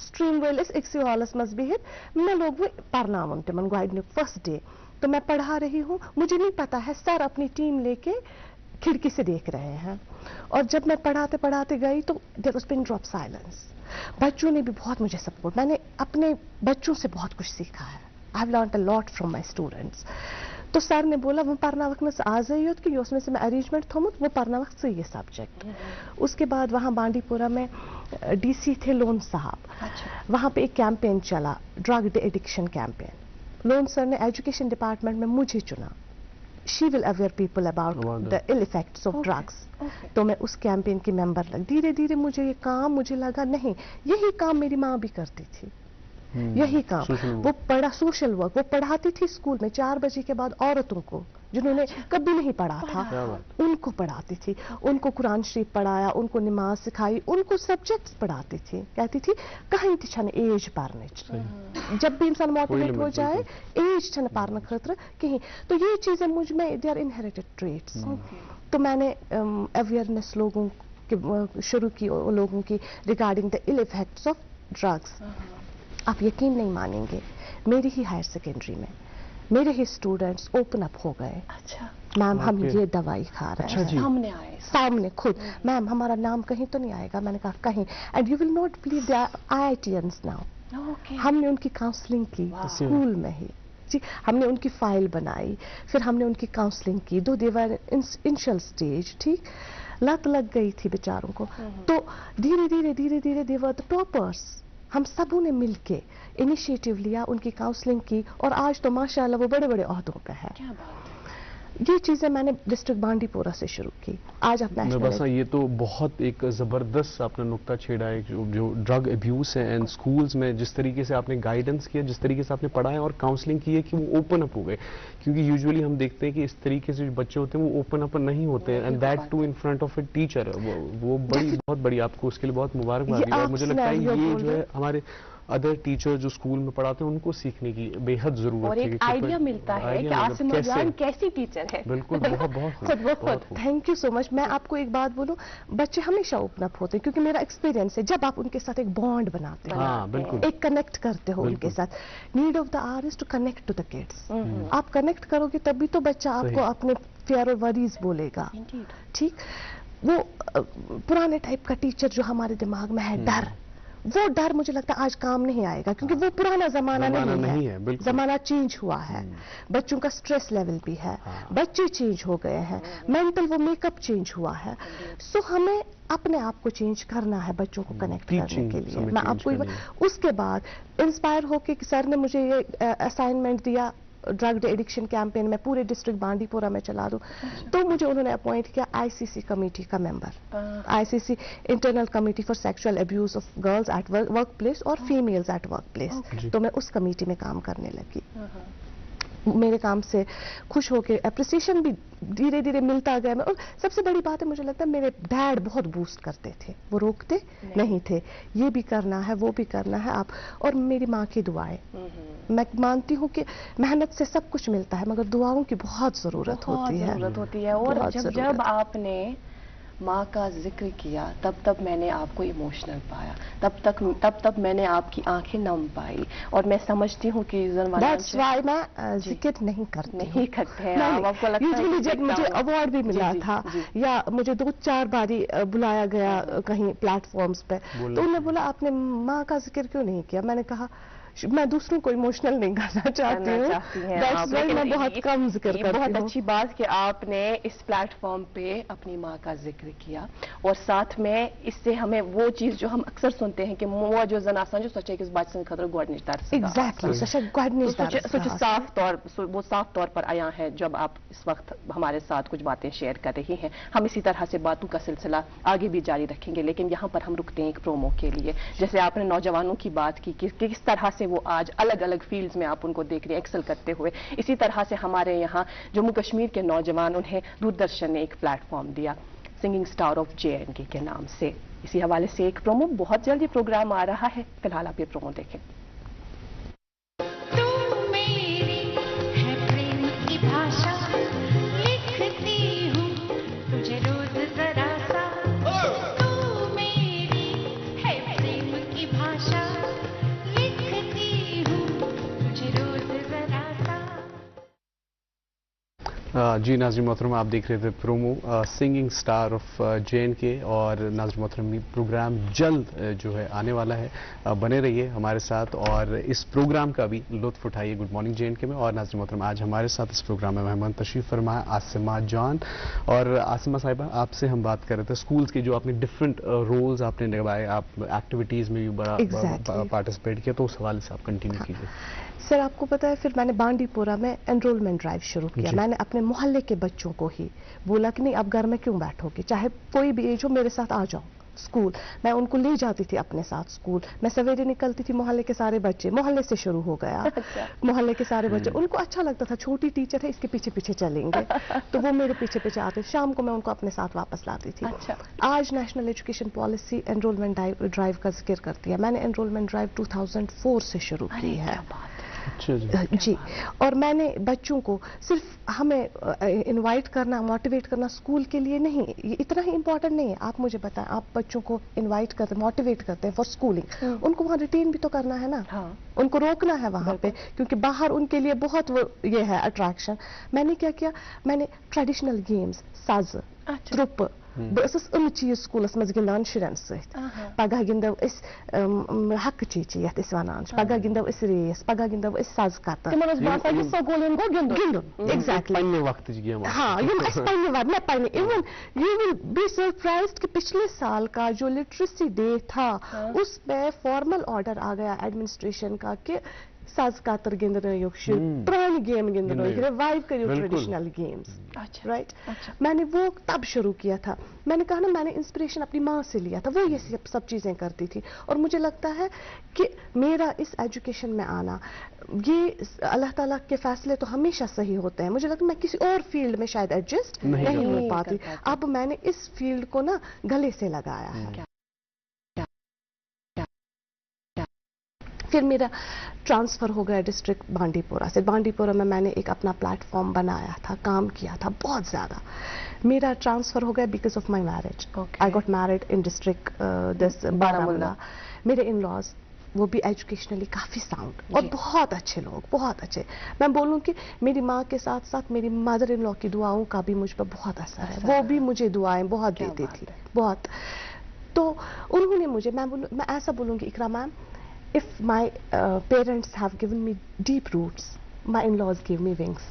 Speaker 5: स्ट्रीम वेल एक हॉलस मज बिहित। मैं लोग पढ़नावन तिमन गोडनिक फर्स्ट डे, तो मैं पढ़ा रही हूँ, मुझे नहीं पता है सर अपनी टीम लेके खिड़की से देख रहे हैं। और जब मैं पढ़ाते पढ़ाते गई तो there was pin drop silence. बच्चों ने भी बहुत मुझे सपोर्ट, मैंने अपने बच्चों से बहुत कुछ सीखा है। I have learned a lot from my students. तो सर ने बोला वो पढ़ना वक्त में आ जाइए कि उसमें से मैं अरेंजमेंट थोमुत वो पढ़ना वक्त से ये सब्जेक्ट। उसके बाद वहाँ बांडीपुरा में DC थे लोन साहब। वहाँ पे एक कैंपेन चला, drug addiction campaign. Lone sir ने एजुकेशन डिपार्टमेंट में मुझे चुना। She will aware people about the ill effects of drugs. तो मैं उस कैंपेन की मेंबर लग। धीरे धीरे मुझे ये काम, मुझे लगा नहीं यही काम मेरी माँ भी करती थी, यही काम। वो पढ़ा सोशल वर्क, वो पढ़ाती थी स्कूल में 4 बजे के बाद औरतों को जिन्होंने कभी नहीं पढ़ा था, उनको पढ़ाती थी। उनको कुरान शरीफ पढ़ाया, उनको नमाज सिखाई, उनको सब्जेक्ट्स पढ़ाती थी। कहती थी कहीं छन एज पढ़ने, जब भी इंसान मोटिवेट हो जाए एज छन पढ़ने खतर कहीं। तो ये चीजें मुझ में दे आर इनहेरिटेड ट्रेट्स। तो मैंने अवेयरनेस लोगों के शुरू की, लोगों की regarding the ill effects of drugs. आप यकीन नहीं मानेंगे, मेरी ही हायर सेकेंडरी में मेरे ही स्टूडेंट्स ओपन अप हो गए। अच्छा मैम, हम ये दवाई खा रहे हैं, सामने आए, सामने खुद, मैम हमारा नाम कहीं तो नहीं आएगा। मैंने कहा कहीं, and you will not believe they are IITians now. हमने उनकी काउंसलिंग की स्कूल में ही जी, हमने उनकी फाइल बनाई, फिर हमने उनकी काउंसलिंग की। दो देवर इनिशियल स्टेज, ठीक, लत लग गई थी बेचारों को। तो धीरे धीरे धीरे धीरे देवर द टॉपर्स। हम सबों ने मिलके इनिशिएटिव लिया, उनकी काउंसलिंग की और आज तो माशाल्लाह वो बड़े बड़े ओहदों पे है। क्या बात है। ये चीजें मैंने डिस्ट्रिक्ट बांडीपोरा से शुरू की। आज आप
Speaker 3: मैं बस ये तो बहुत एक ज़बरदस्त आपने नुक्ता छेड़ा है, जो ड्रग अब्यूज़ है एंड स्कूल्स में जिस तरीके से आपने गाइडेंस किया, जिस तरीके से आपने पढ़ाया और काउंसलिंग की है कि वो ओपन अप हो गए, क्योंकि यूजुअली हम देखते हैं कि इस तरीके से जो बच्चे होते हैं वो ओपन अप नहीं होते हैं, and that too in front of a teacher. वो बहुत बड़ी, आपको उसके लिए बहुत मुबारकबाद। और मुझे लगता है ये जो है हमारे अदर टीचर जो स्कूल में पढ़ाते हैं उनको सीखने की बेहद जरूरत है।
Speaker 2: और एक आइडिया मिलता है कि आसिमा जान कैसी टीचर है।
Speaker 3: बिल्कुल, बहुत
Speaker 5: थैंक यू सो मच। मैं आपको एक बात बोलूं, बच्चे हमेशा ओपन अप होते हैं, क्योंकि मेरा एक्सपीरियंस है जब आप उनके साथ एक बॉन्ड बनाते हो, एक कनेक्ट करते हो उनके साथ। Need of the hour is to connect to the kids. आप कनेक्ट करोगे तभी तो बच्चा आपको अपने फेयर और वरीज बोलेगा। ठीक, वो पुराने टाइप का टीचर जो हमारे दिमाग में है, डर, वो डर मुझे लगता है आज काम नहीं आएगा, क्योंकि वो पुराना जमाना नहीं है। जमाना चेंज हुआ है, बच्चों का स्ट्रेस लेवल भी है, बच्चे चेंज हो गए हैं, मेंटल वो मेकअप चेंज हुआ है। सो हमें अपने आप को चेंज करना है बच्चों को कनेक्ट करने के लिए। मैं आपको उसके बाद इंस्पायर होके कि सर ने मुझे ये असाइनमेंट दिया, ड्रग एडिक्शन कैंपेन में पूरे डिस्ट्रिक्ट बांडीपोरा में चला दूं, तो मुझे उन्होंने अपॉइंट किया आईसीसी कमेटी का member, ICC internal committee for sexual abuse of girls at work place और फीमेल्स एट वर्क प्लेस। तो मैं उस कमेटी में काम करने लगी। मेरे काम से खुश होकर अप्रिसिएशन भी धीरे धीरे मिलता गया। और सबसे बड़ी बात है, मुझे लगता है मेरे डैड बहुत बूस्ट करते थे, वो रोकते नहीं थे, ये भी करना है वो भी करना है आप। और मेरी माँ की दुआएं, मैं मानती हूँ कि मेहनत से सब कुछ मिलता है, मगर दुआओं की बहुत जरूरत होती है।
Speaker 2: और जब आपने माँ का जिक्र किया तब मैंने आपको इमोशनल पाया, तब मैंने आपकी आंखें नम पाई। और मैं समझती हूँ कि
Speaker 5: That's why मैं जिक्र नहीं करते हैं।
Speaker 2: आपको लगता है
Speaker 5: जब मुझे अवार्ड भी मिला था या मुझे 2-4 बारी बुलाया गया कहीं प्लेटफॉर्म्स पे, तो उन्होंने बोला आपने माँ का जिक्र क्यों नहीं किया। मैंने कहा मैं दूसरों को इमोशनल नहीं करना चाहती हूँ, मैं बहुत कम जिक्र करती हूँ।
Speaker 2: बहुत अच्छी बात कि आपने इस प्लेटफॉर्म पे अपनी माँ का जिक्र किया, और साथ में इससे हमें वो चीज जो हम अक्सर सुनते हैं कि वो जो जन आसान जो सोचे कि इस बात से खतर गोडनिश दर वो साफ तौर पर आया है जब आप इस वक्त हमारे साथ कुछ बातें शेयर कर रही हैं। हम इसी तरह से बातों का सिलसिला आगे भी जारी रखेंगे, लेकिन यहाँ पर हम रुकते हैं एक प्रोमो के लिए। जैसे आपने नौजवानों की बात की कि किस तरह से वो आज अलग अलग फील्ड्स में आप उनको देख रहे हैं एक्सेल करते हुए, इसी तरह से हमारे यहाँ जम्मू कश्मीर के नौजवान, उन्हें दूरदर्शन ने एक प्लेटफॉर्म दिया सिंगिंग स्टार ऑफ JNK के नाम से। इसी हवाले से एक प्रोमो, बहुत जल्द ये प्रोग्राम आ रहा है, फिलहाल आप ये प्रोमो देखें।
Speaker 3: जी नाज़रीन मोहतरम, आप देख रहे थे promo singing star of JNK। और नाज़रीन मोहतरम, प्रोग्राम जल्द जो है आने वाला है, बने रहिए हमारे साथ और इस प्रोग्राम का भी लुत्फ उठाइए गुड मॉर्निंग JNK में। और नाज़रीन मोहतरम, आज हमारे साथ इस प्रोग्राम में मेहमान तशरीफ़ फरमाया आसिमा जान। और आसिमा साहिबा, आपसे हम बात कर रहे थे स्कूल्स के जो आपने डिफरेंट रोल्स आपने निभाए, आप एक्टिविटीज़ में भी बड़ा पार्टिसिपेट किया, तो उस हवाले से आप कंटिन्यू कीजिए।
Speaker 5: सर, आपको पता है फिर मैंने बांडीपोरा में एनरोलमेंट ड्राइव शुरू किया। मैंने अपने मोहल्ले के बच्चों को ही बोला कि नहीं, अब घर में क्यों बैठोगे, चाहे कोई भी एज हो, मेरे साथ आ जाओ स्कूल। मैं उनको ले जाती थी अपने साथ स्कूल। मैं सवेरे निकलती थी, मोहल्ले के सारे बच्चे, मोहल्ले से शुरू हो गया, मोहल्ले के सारे बच्चे, उनको अच्छा लगता था, छोटी टीचर है इसके पीछे पीछे चलेंगे, तो वो मेरे पीछे पीछे आते। शाम को मैं उनको अपने साथ वापस लाती थी। आज national education policy enrolment drive का जिक्र करती है। मैंने एनरोलमेंट ड्राइव 2004 से शुरू की है। जी, और मैंने बच्चों को सिर्फ हमें इनवाइट करना, मोटिवेट करना स्कूल के लिए नहीं, ये इतना ही इम्पोर्टेंट नहीं है। आप मुझे बताएं, आप बच्चों को इनवाइट करते, मोटिवेट करते हैं फॉर स्कूलिंग, उनको वहाँ रिटेन भी तो करना है ना। उनको रोकना है वहाँ पे, क्योंकि बाहर उनके लिए बहुत वो ये है अट्रैक्शन। मैंने क्या किया, मैंने ट्रेडिशनल गेम्स, साज, ट्रुप, बस चीज स्कूलस मज गिंदान शुरन पगह गिंदव हक चीज ये वन पगह गिंदव रेस, पगह गिंदव सज कतर
Speaker 3: एग्जैक्टली।
Speaker 5: हाँ, even you will be surprised कि पिछले साल का जो लिटरेसी डे था उसमें फॉर्मल ऑर्डर आ गया एडमिनिस्ट्रेशन का कि साज कातर गिंदन पुरानी गेम गिंदन रिवाइव करियो
Speaker 3: बिल्कुल।
Speaker 5: ट्रेडिशनल गेम्स,
Speaker 2: अच्छा।
Speaker 5: राइट।
Speaker 2: अच्छा।
Speaker 5: मैंने वो तब शुरू किया था। मैंने कहा ना, मैंने इंस्पिरेशन अपनी माँ से लिया था, वो ये सब चीजें करती थी। और मुझे लगता है कि मेरा इस एजुकेशन में आना, ये अल्लाह ताला के फैसले तो हमेशा सही होते हैं। मुझे लगता है मैं किसी और फील्ड में शायद एडजस्ट नहीं हो पाती। अब मैंने इस फील्ड को ना गले से लगाया है। फिर मेरा ट्रांसफ़र हो गया डिस्ट्रिक्ट बांडीपुरा से। बांडीपुरा में मैंने एक अपना प्लेटफॉर्म बनाया था, काम किया था बहुत ज़्यादा। मेरा ट्रांसफ़र हो गया because of my marriage. I got married in district Baramulla. मेरे इन लॉज वो भी एजुकेशनली काफ़ी साउंड और बहुत अच्छे लोग, बहुत अच्छे। मैं बोलूँ कि मेरी माँ के साथ साथ मेरी मदर इन लॉ की दुआओं का भी मुझ पर बहुत असर है। वो भी मुझे दुआएं बहुत देती थी, बहुत। तो उन्होंने मुझे, मैं ऐसा बोलूँगी इकरा ma'am, if my parents have given me deep roots, my in-laws gave me wings.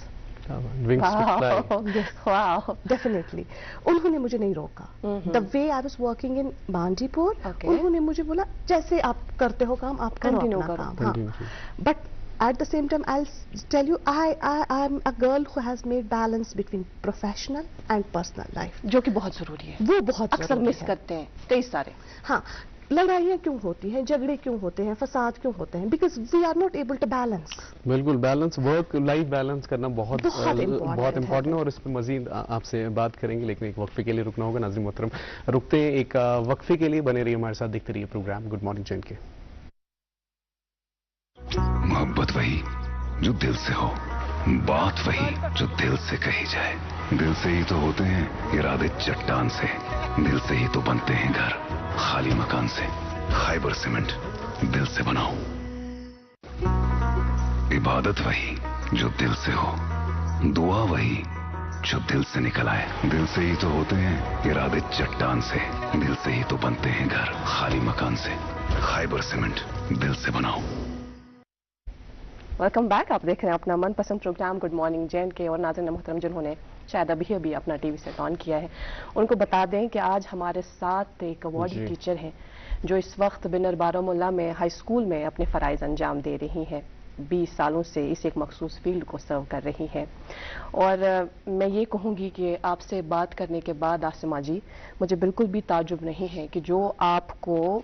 Speaker 3: Wings to fly.
Speaker 5: Yes, wow, definitely. उन्होंने मुझे नहीं रोका. The way I was working in Bandipur, उन्होंने मुझे बोला जैसे आप करते हो काम, आप करो अपना काम. हाँ. But at the same time, I'll tell you, I'm a girl who has made balance between professional and personal life.
Speaker 2: जो कि बहुत जरूरी है।
Speaker 5: वो बहुत
Speaker 2: अक्सर मिस करते हैं कई सारे।
Speaker 5: हाँ, लड़ाइयाँ क्यों होती हैं, झगड़े क्यों होते हैं, फसाद क्यों होते हैं? Because we are not able to balance.
Speaker 3: बिल्कुल, बैलेंस, वर्क लाइफ बैलेंस करना बहुत इम्पोर्टेंट है। और इस पर मजीद आपसे बात करेंगे, लेकिन एक वक्फे के लिए रुकना होगा। नाज़रीन मोहतरम, रुकते हैं एक वक्फे के लिए। बने रहिए हमारे साथ, देखते रहिए प्रोग्राम गुड मॉर्निंग JNK।
Speaker 4: मोहब्बत वही जो दिल से हो, बात वही जो दिल से कही जाए। दिल से ही तो होते हैं इरादे चट्टान से, दिल से ही तो बनते हैं घर खाली मकान से। खाइबर सीमेंट, दिल से बनाओ। इबादत वही जो दिल से हो, दुआ वही जो दिल से निकल आए। दिल से ही तो होते हैं इरादे चट्टान से, दिल से ही तो बनते हैं घर खाली मकान से। खाइबर सीमेंट, दिल से बनाओ।
Speaker 2: Welcome back. आप देख रहे हैं अपना मनपसंद प्रोग्राम गुड मॉर्निंग JNK। और नाज़रीन मोहतरम जिन्होंने शायद अभी अपना टीवी सेट ऑन किया है, उनको बता दें कि आज हमारे साथ एक अवार्डी टीचर हैं जो इस वक्त बिनर बारामूला में हाई स्कूल में अपने फ़राइज़ अंजाम दे रही हैं। 20 सालों से इस एक मखसूस फील्ड को सर्व कर रही हैं। और मैं ये कहूँगी कि आपसे बात करने के बाद आसिमा जी, मुझे बिल्कुल भी ताजुब नहीं है कि जो आपको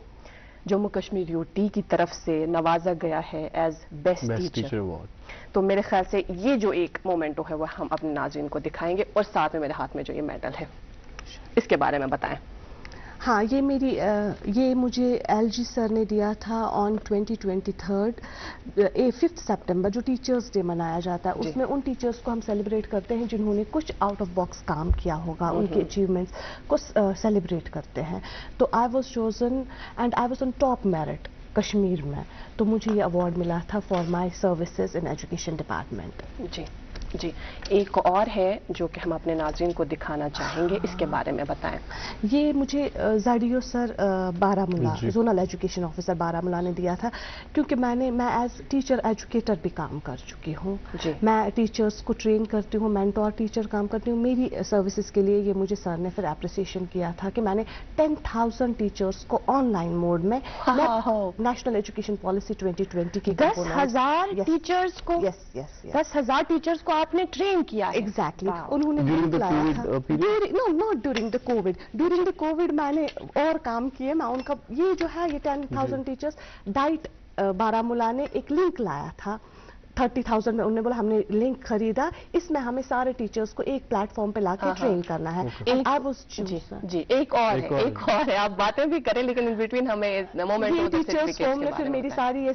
Speaker 2: जम्मू कश्मीर UT की तरफ से नवाजा गया है एज बेस्ट टीचर अवार्ड, तो मेरे ख्याल से ये जो एक मोमेंटो है वो हम अपने नाज़रीन को दिखाएंगे। और साथ में मेरे हाथ में जो ये मेडल है, इसके बारे में बताएं।
Speaker 5: हाँ, ये मुझे LG सर ने दिया था ऑन 2023 5 सितंबर, जो टीचर्स डे मनाया जाता है। उसमें उन टीचर्स को हम सेलिब्रेट करते हैं जिन्होंने कुछ आउट ऑफ बॉक्स काम किया होगा, उनके अचीवमेंट्स को सेलिब्रेट करते हैं। तो I was chosen and I was on top merit Kashmir में। तो मुझे ये अवार्ड मिला था for my services in education department.
Speaker 2: जी जी, एक और है जो कि हम अपने नाज़रीन को दिखाना चाहेंगे, इसके बारे में बताएं।
Speaker 5: ये मुझे ZDO sir Baramulla, zonal education officer Baramulla ने दिया था, क्योंकि मैं एज टीचर एजुकेटर भी काम कर चुकी हूँ। मैं टीचर्स को ट्रेन करती हूँ, मेंटोर टीचर काम करती हूँ। मेरी सर्विसेज के लिए ये मुझे सर ने फिर अप्रिसिएशन किया था कि मैंने 10,000 टीचर्स को ऑनलाइन मोड में नेशनल एजुकेशन पॉलिसी 2020 की
Speaker 2: 10,000 टीचर्स को 10,000 टीचर्स को आपने ट्रेन किया है।
Speaker 5: एग्जैक्टली। उन्होंने not during the Covid. During the Covid मैंने और काम किए। मैं उनका ये जो है ये 10,000 टीचर्स, डाइट बारामूला ने एक लिंक लाया था 30,000 में। उन्होंने बोला हमने लिंक खरीदा, इसमें हमें सारे टीचर्स को एक प्लेटफॉर्म पे लाके ट्रेन करना है।
Speaker 2: जी, एक और है, आप बातें भी करें लेकिन इन बिटवीन हमें मोमेंट
Speaker 5: टीचर्स को हमने फिर मेरी सारी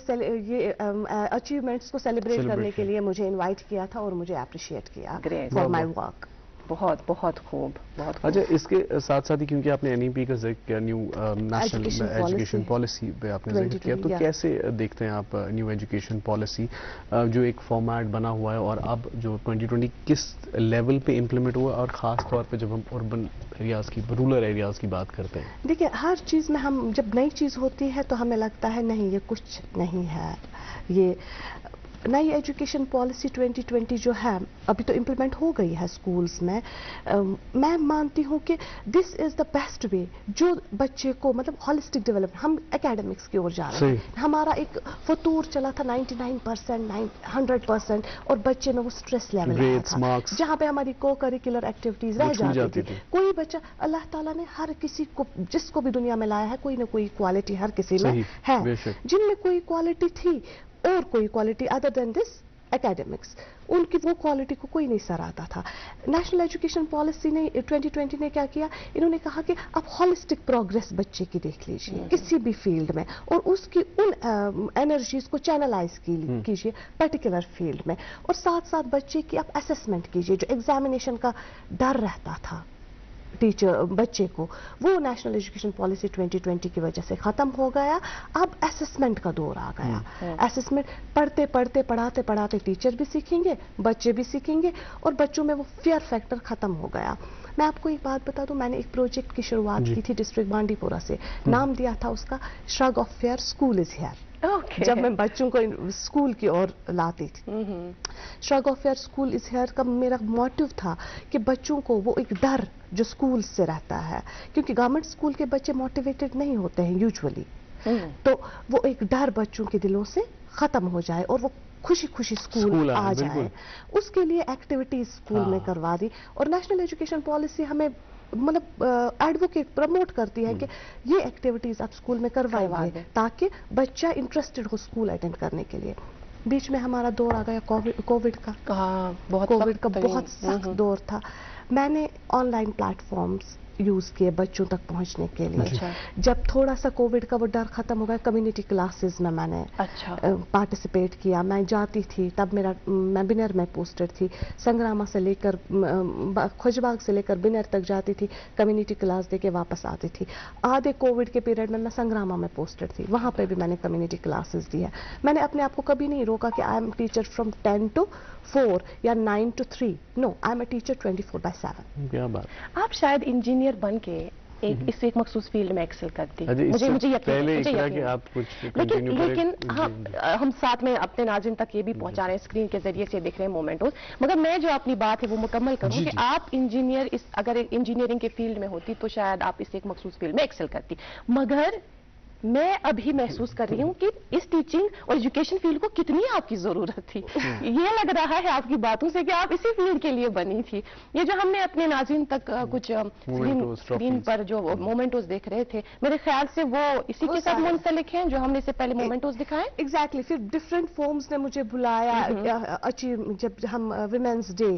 Speaker 5: ये अचीवमेंट्स को सेलिब्रेट करने के लिए मुझे इन्वाइट किया था और मुझे अप्रिशिएट किया फॉर माई वर्क।
Speaker 2: बहुत खूब।
Speaker 3: अच्छा, इसके साथ साथ ही क्योंकि आपने NEP का जिक्र किया, न्यू नेशनल एजुकेशन पॉलिसी पे आपने जिक्र किया, तो कैसे देखते हैं आप न्यू एजुकेशन पॉलिसी जो एक फॉर्मेट बना हुआ है, और अब जो 2020 किस लेवल पे इम्प्लीमेंट हुआ, और ख़ास तौर पे जब हम अर्बन एरियाज़ की, रूरल एरियाज़ की बात करते हैं?
Speaker 5: देखिए, हर चीज़ में हम जब नई चीज़ होती है तो हमें लगता है नहीं ये कुछ नहीं है, ये नई एजुकेशन पॉलिसी 2020 जो है अभी तो इम्प्लीमेंट हो गई है स्कूल्स में। मैं मानती हूँ कि this is the best way जो बच्चे को मतलब हॉलिस्टिक डेवलपमेंट, हम एकेडमिक्स की ओर जा रहे हैं। हमारा एक फतूर चला था 99%, 100% और बच्चे में वो स्ट्रेस लेवल आया था जहाँ पे हमारी को करिकुलर एक्टिविटीज रह जाती थी। कोई बच्चा, अल्लाह ताला ने हर किसी को जिसको भी दुनिया में लाया है कोई ना कोई क्वालिटी हर किसी में है, जिनमें कोई क्वालिटी थी और कोई quality other than this academics, उनकी वो क्वालिटी को कोई नहीं सराहता था। नेशनल एजुकेशन पॉलिसी ने 2020 ने क्या किया, इन्होंने कहा कि आप हॉलिस्टिक प्रोग्रेस बच्चे की देख लीजिए किसी भी फील्ड में और उसकी उन एनर्जीज को चैनलाइज कीजिए पर्टिकुलर फील्ड में, और साथ साथ बच्चे की आप असेसमेंट कीजिए। जो एग्जामिनेशन का डर रहता था टीचर बच्चे को, वो नेशनल एजुकेशन पॉलिसी 2020 की वजह से खत्म हो गया। अब असेसमेंट का दौर आ गया। असेसमेंट पढ़ते पढ़ते पढ़ाते पढ़ाते टीचर भी सीखेंगे, बच्चे भी सीखेंगे और बच्चों में वो फियर फैक्टर खत्म हो गया। मैं आपको एक बात बता दूं, मैंने एक प्रोजेक्ट की शुरुआत की थी डिस्ट्रिक्ट बांडीपुरा से। नाम दिया था उसका shrug of fair school is here. जब मैं बच्चों को स्कूल की ओर लाती थी, shrug of fair school is here का मेरा मोटिव था कि बच्चों को वो एक डर जो स्कूल से रहता है, क्योंकि गवर्नमेंट स्कूल के बच्चे मोटिवेटेड नहीं होते हैं यूजुअली, तो वो एक डर बच्चों के दिलों से खत्म हो जाए और वो खुशी खुशी स्कूल आ जाए। उसके लिए एक्टिविटीज स्कूल में करवा दी। और नेशनल एजुकेशन पॉलिसी हमें मतलब एडवोकेट प्रमोट करती है कि ये एक्टिविटीज आप स्कूल में करवाइए ताकि बच्चा इंटरेस्टेड हो स्कूल अटेंड करने के लिए। बीच में हमारा दौर आ गया कोविड का। कोविड का बहुत सख्त दौर था। मैंने ऑनलाइन प्लेटफॉर्म्स यूज किए बच्चों तक पहुंचने के लिए। जब थोड़ा सा कोविड का वो डर खत्म हो गया, कम्युनिटी क्लासेस में मैंने पार्टिसिपेट किया। मैं जाती थी तब मैं बिनर में पोस्टेड थी, संग्रामा से लेकर खुशबाग से लेकर बिनर तक जाती थी, कम्युनिटी क्लास दे के वापस आती थी। आधे कोविड के पीरियड में मैं संग्रामा में पोस्टेड थी, वहां पे भी मैंने कम्युनिटी क्लासेस दी है। मैंने अपने आप को कभी नहीं रोका कि I am teacher from 10 to 4 या 9 to 3। No, I am a teacher 24/7।
Speaker 3: क्या बात।
Speaker 2: आप शायद इंजीनियर बन के एक मखसूस फील्ड में एक्सेल करती। मुझे यकीन है आप कुछ लेकिन हम साथ में अपने नाज़रीन तक ये भी पहुंचा रहे हैं, स्क्रीन के जरिए से देख रहे हैं मोमेंटोस। मगर मैं जो अपनी बात है वो मुकम्मल करूं कि आप इंजीनियर अगर इंजीनियरिंग के फील्ड में होती तो शायद आप इस एक मखसूस फील्ड में एक्सेल करती। मगर मैं अभी महसूस कर रही हूँ कि इस टीचिंग और एजुकेशन फील्ड को कितनी आपकी जरूरत थी। ये लग रहा है आपकी बातों से कि आप इसी फील्ड के लिए बनी थी। ये जो हमने अपने नाज़रीन तक कुछ स्क्रीन पर जो मोमेंटोस देख रहे थे, मेरे ख्याल से वो इसी के साथ मुंसलिक हैं जो हमने इससे पहले मोमेंटोस दिखाए।
Speaker 5: एग्जैक्टली। फिर डिफरेंट फॉर्म्स ने मुझे बुलाया। अचीव जब हम विमेंस डे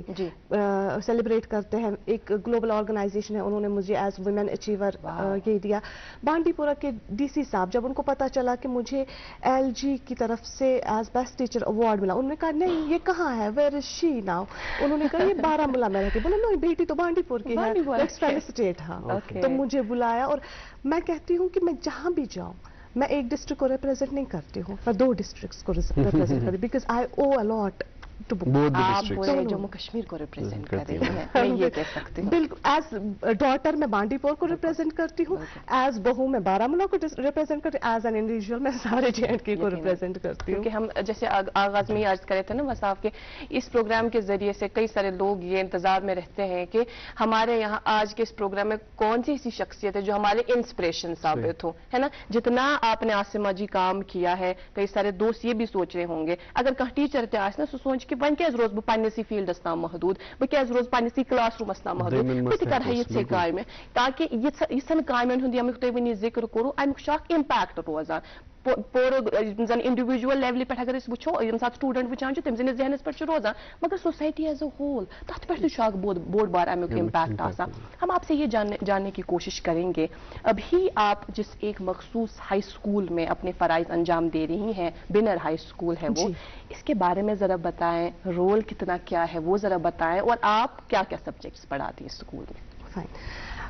Speaker 5: सेलिब्रेट करते हैं, एक ग्लोबल ऑर्गेनाइजेशन है, उन्होंने मुझे एज वुमेन अचीवर ये दिया। बांडीपुरा के डीसी साहब, जब उनको पता चला कि मुझे एलजी की तरफ से एज बेस्ट टीचर अवार्ड मिला, उन्होंने कहा नहीं ये कहाँ है, वेयर इज शी नाउ। उन्होंने कहा ये बारामूला में रहती। बोला नहीं बेटी तो बांडीपुर की है, लेट्स फेलिसिटेट हाँ। तो मुझे बुलाया और मैं कहती हूँ कि मैं जहाँ भी जाऊँ मैं एक डिस्ट्रिक्ट को रिप्रेजेंट नहीं करती हूँ, मैं 2 डिस्ट्रिक्ट्स को रिप्रेजेंट करती, because I owe a lot to
Speaker 2: आप जम्मू कश्मीर को रिप्रेजेंट कर रही हैं, मैं ये कह सकती हूँ।
Speaker 5: बिल्कुल, एज डॉटर मैं बांडीपुर को रिप्रेजेंट करती हूँ, एज बहू मैं बारामूला को रिप्रेजेंट करती हूँ, एज एन इंडिविजुअल मैं सारे JNK को रिप्रेजेंट करती हूँ।
Speaker 2: क्योंकि हम जैसे आगाज में ही अर्ज करे थे ना वसाफ के, इस प्रोग्राम के जरिए से कई सारे लोग ये इंतजार में रहते हैं कि हमारे यहाँ आज के इस प्रोग्राम में कौन सी ऐसी शख्सियत है जो हमारे इंस्पिरेशन साबित हो, है ना। जितना आपने आसिमा जी काम किया है, कई सारे दोस्त ये भी सोच रहे होंगे अगर कहीं टीचर ते आस ना सो सोच कि बन क्या रोज बह पन्नसी फील्डस ताम महदूद, बह क्या रोज पन्नसी क्लासरूमस ताम महदूद, बह तह कर ये कामें, ताकि यिन कामें हुंद यमुक तुम वन जिक्र करो अमुक इम्पैक्ट रोजान पूरे इंडिविजुअल लेवल पे अगर वो ये स्टूडेंट वचान तम जहनस पे रोजान, मगर सोसाइटी एज अ होल तथ पे बोड़ बार अमुक इम्पैक्ट आसान। हम आपसे ये जानने की कोशिश करेंगे, अभी आप जिस एक मखसूस हाई स्कूल में अपने फराइज अंजाम दे रही हैं, बिनर हाई स्कूल है वो, इसके बारे में जरा बताएं, रोल कितना क्या है वो जरा बताएं, और आप क्या क्या सब्जेक्ट्स पढ़ाती हैं स्कूल में।
Speaker 5: फाइन।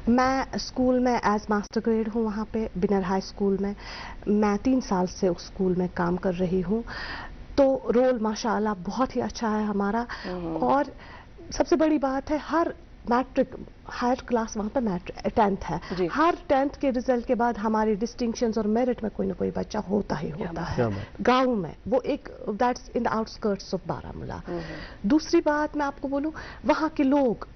Speaker 5: मैं स्कूल में एज मास्टर ग्रेड हूँ वहाँ पे बिनर हाई स्कूल में। मैं 3 साल से उस स्कूल में काम कर रही हूँ, तो रोल माशाअल्लाह बहुत ही अच्छा है हमारा। और सबसे बड़ी बात है, हर मैट्रिक हायर क्लास वहाँ पे मैट्रिक 10th है,
Speaker 2: जी।
Speaker 5: हर 10th के रिजल्ट के बाद हमारे डिस्टिंक्शंस और मेरिट में कोई ना कोई बच्चा होता ही होता है गांव में, वो एक that's in the outskirts of Baramulla. दूसरी बात मैं आपको बोलूं, वहाँ के लोग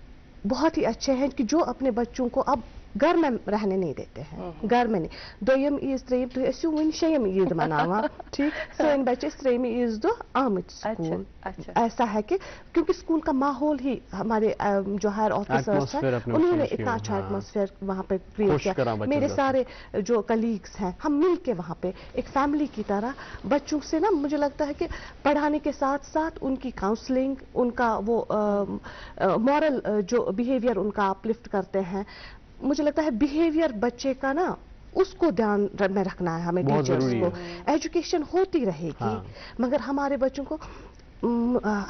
Speaker 5: बहुत ही अच्छे हैं कि जो अपने बच्चों को अब घर में रहने नहीं देते हैं, घर में नहीं, दोयम ईद त्रेयम तो ऐसे वन शेयम ईद मनावा, ठीक, सोन बच्चे त्रेयम ईद दो आमिद स्कूल। ऐसा है कि क्योंकि स्कूल का माहौल ही हमारे जो हायर ऑफिसर्स हैं उन्होंने इतना अच्छा एटमॉस्फेयर वहाँ पे क्रिएट किया। मेरे सारे जो कलीग्स हैं हम मिल के वहाँ पे एक फैमिली की तरह बच्चों से ना, मुझे लगता है कि पढ़ाने के साथ साथ उनकी काउंसलिंग, उनका वो मॉरल जो बिहेवियर उनका अपलिफ्ट करते हैं। मुझे लगता है बिहेवियर बच्चे का ना उसको ध्यान में रखना है हमें टीचर्स को। एजुकेशन होती रहेगी मगर हमारे बच्चों को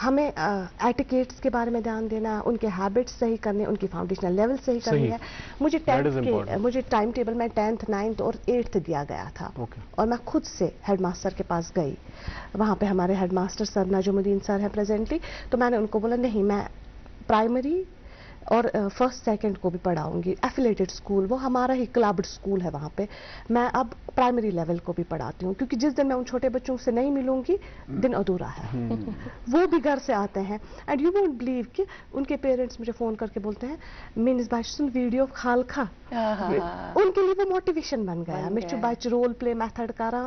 Speaker 5: हमें एटिकेट्स के बारे में ध्यान देना, उनके हैबिट्स सही करने, उनकी फाउंडेशनल लेवल सही करनी है। मुझे टाइम टेबल में 10th 9th और 8th दिया गया था और मैं खुद से हेडमास्टर के पास गई। वहाँ पे हमारे हेडमास्टर सर नजमुद्दीन सर हैं प्रेजेंटली, तो मैंने उनको बोला नहीं मैं प्राइमरी और फर्स्ट सेकंड को भी पढ़ाऊंगी। एफिलेटेड स्कूल, वो हमारा ही क्लब्ड स्कूल है, वहाँ पे मैं अब प्राइमरी लेवल को भी पढ़ाती हूँ क्योंकि जिस दिन मैं उन छोटे बच्चों से नहीं मिलूंगी दिन अधूरा है। वो भी घर से आते हैं एंड यू वोंट बिलीव कि उनके पेरेंट्स मुझे फोन करके बोलते हैं मीन्स बच्चन वीडियो खाल खा, उनके लिए वो मोटिवेशन बन गया। मैं बच्चे रोल प्ले मेथड करा,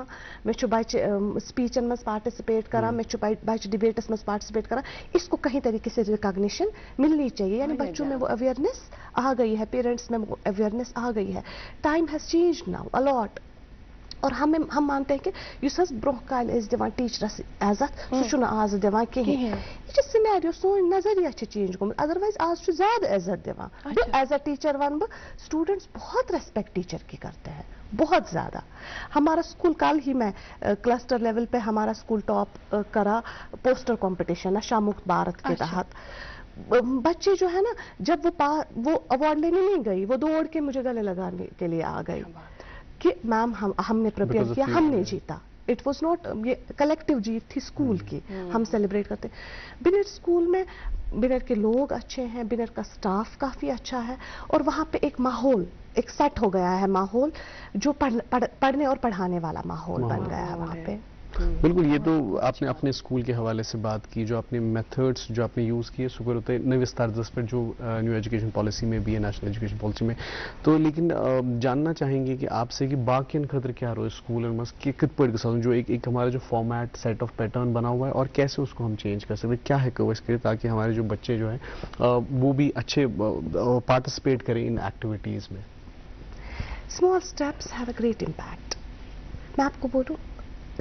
Speaker 5: मैं बच्चे स्पीचन में पार्टिसिपेट करा, मैं बच्चे डिबेटस में पार्टिसिपेट करा। इसको कहीं तरीके से रिकॉग्निशन मिलनी चाहिए, यानी बच्चों में वो अवेयरनेस आ गई है, पेरेंट्स में वो अवेयरनेस आ गई है। Time has changed now a lot और हम मानते हैं कि युस हस ब्रोह काल इज दिवान टीचरस इज्जत सु आज दिवान कहीं ये सिनेरियो सोन नजरिया चेंज गो, अदरवाइज आज ज्यादा इज्जत दिवान। As a teacher one students बहुत रेस्पेक्ट टीचर की करते हैं, बहुत ज्यादा। हमारा स्कूल कल ही मैं क्लस्टर लेवल पे हमारा स्कूल टॉप करा पोस्टर कंपटीशन नशा मुक्त भारत के तहत। बच्चे जो है ना जब वो अवार्ड लेने नहीं गई, वो दौड़ के मुझे गले लगाने के लिए आ गई कि मैम हमने प्रिपेयर किया, हमने जीता। इट वॉज नॉट, ये कलेक्टिव जीत थी स्कूल की, हम सेलिब्रेट करते। बिनर स्कूल में बिनर के लोग अच्छे हैं, बिनर का स्टाफ काफी अच्छा है और वहाँ पे एक माहौल एक सेट हो गया है, माहौल जो पढ़ने और पढ़ाने वाला माहौल बन गया है वहाँ पे।
Speaker 3: बिल्कुल, ये तो आपने अपने स्कूल के हवाले से बात की, जो आपने मेथड्स जो आपने यूज़ किए शुक्र होते हैं नए विस्तार दस पर जो न्यू एजुकेशन पॉलिसी में भी है, नेशनल एजुकेशन पॉलिसी में। तो लेकिन जानना चाहेंगे कि आपसे कि बाकी खतर क्या रहो स्कूल मस कि कित पढ़ के जो एक हमारा जो फॉर्मेट सेट ऑफ पैटर्न बना हुआ है और कैसे उसको हम चेंज कर सकते हैं, क्या है कवर्स करें ताकि हमारे जो बच्चे जो हैं वो भी अच्छे पार्टिसिपेट करें इन एक्टिविटीज़ में।
Speaker 5: Small steps have a great impact. मैं आपको बोलूँ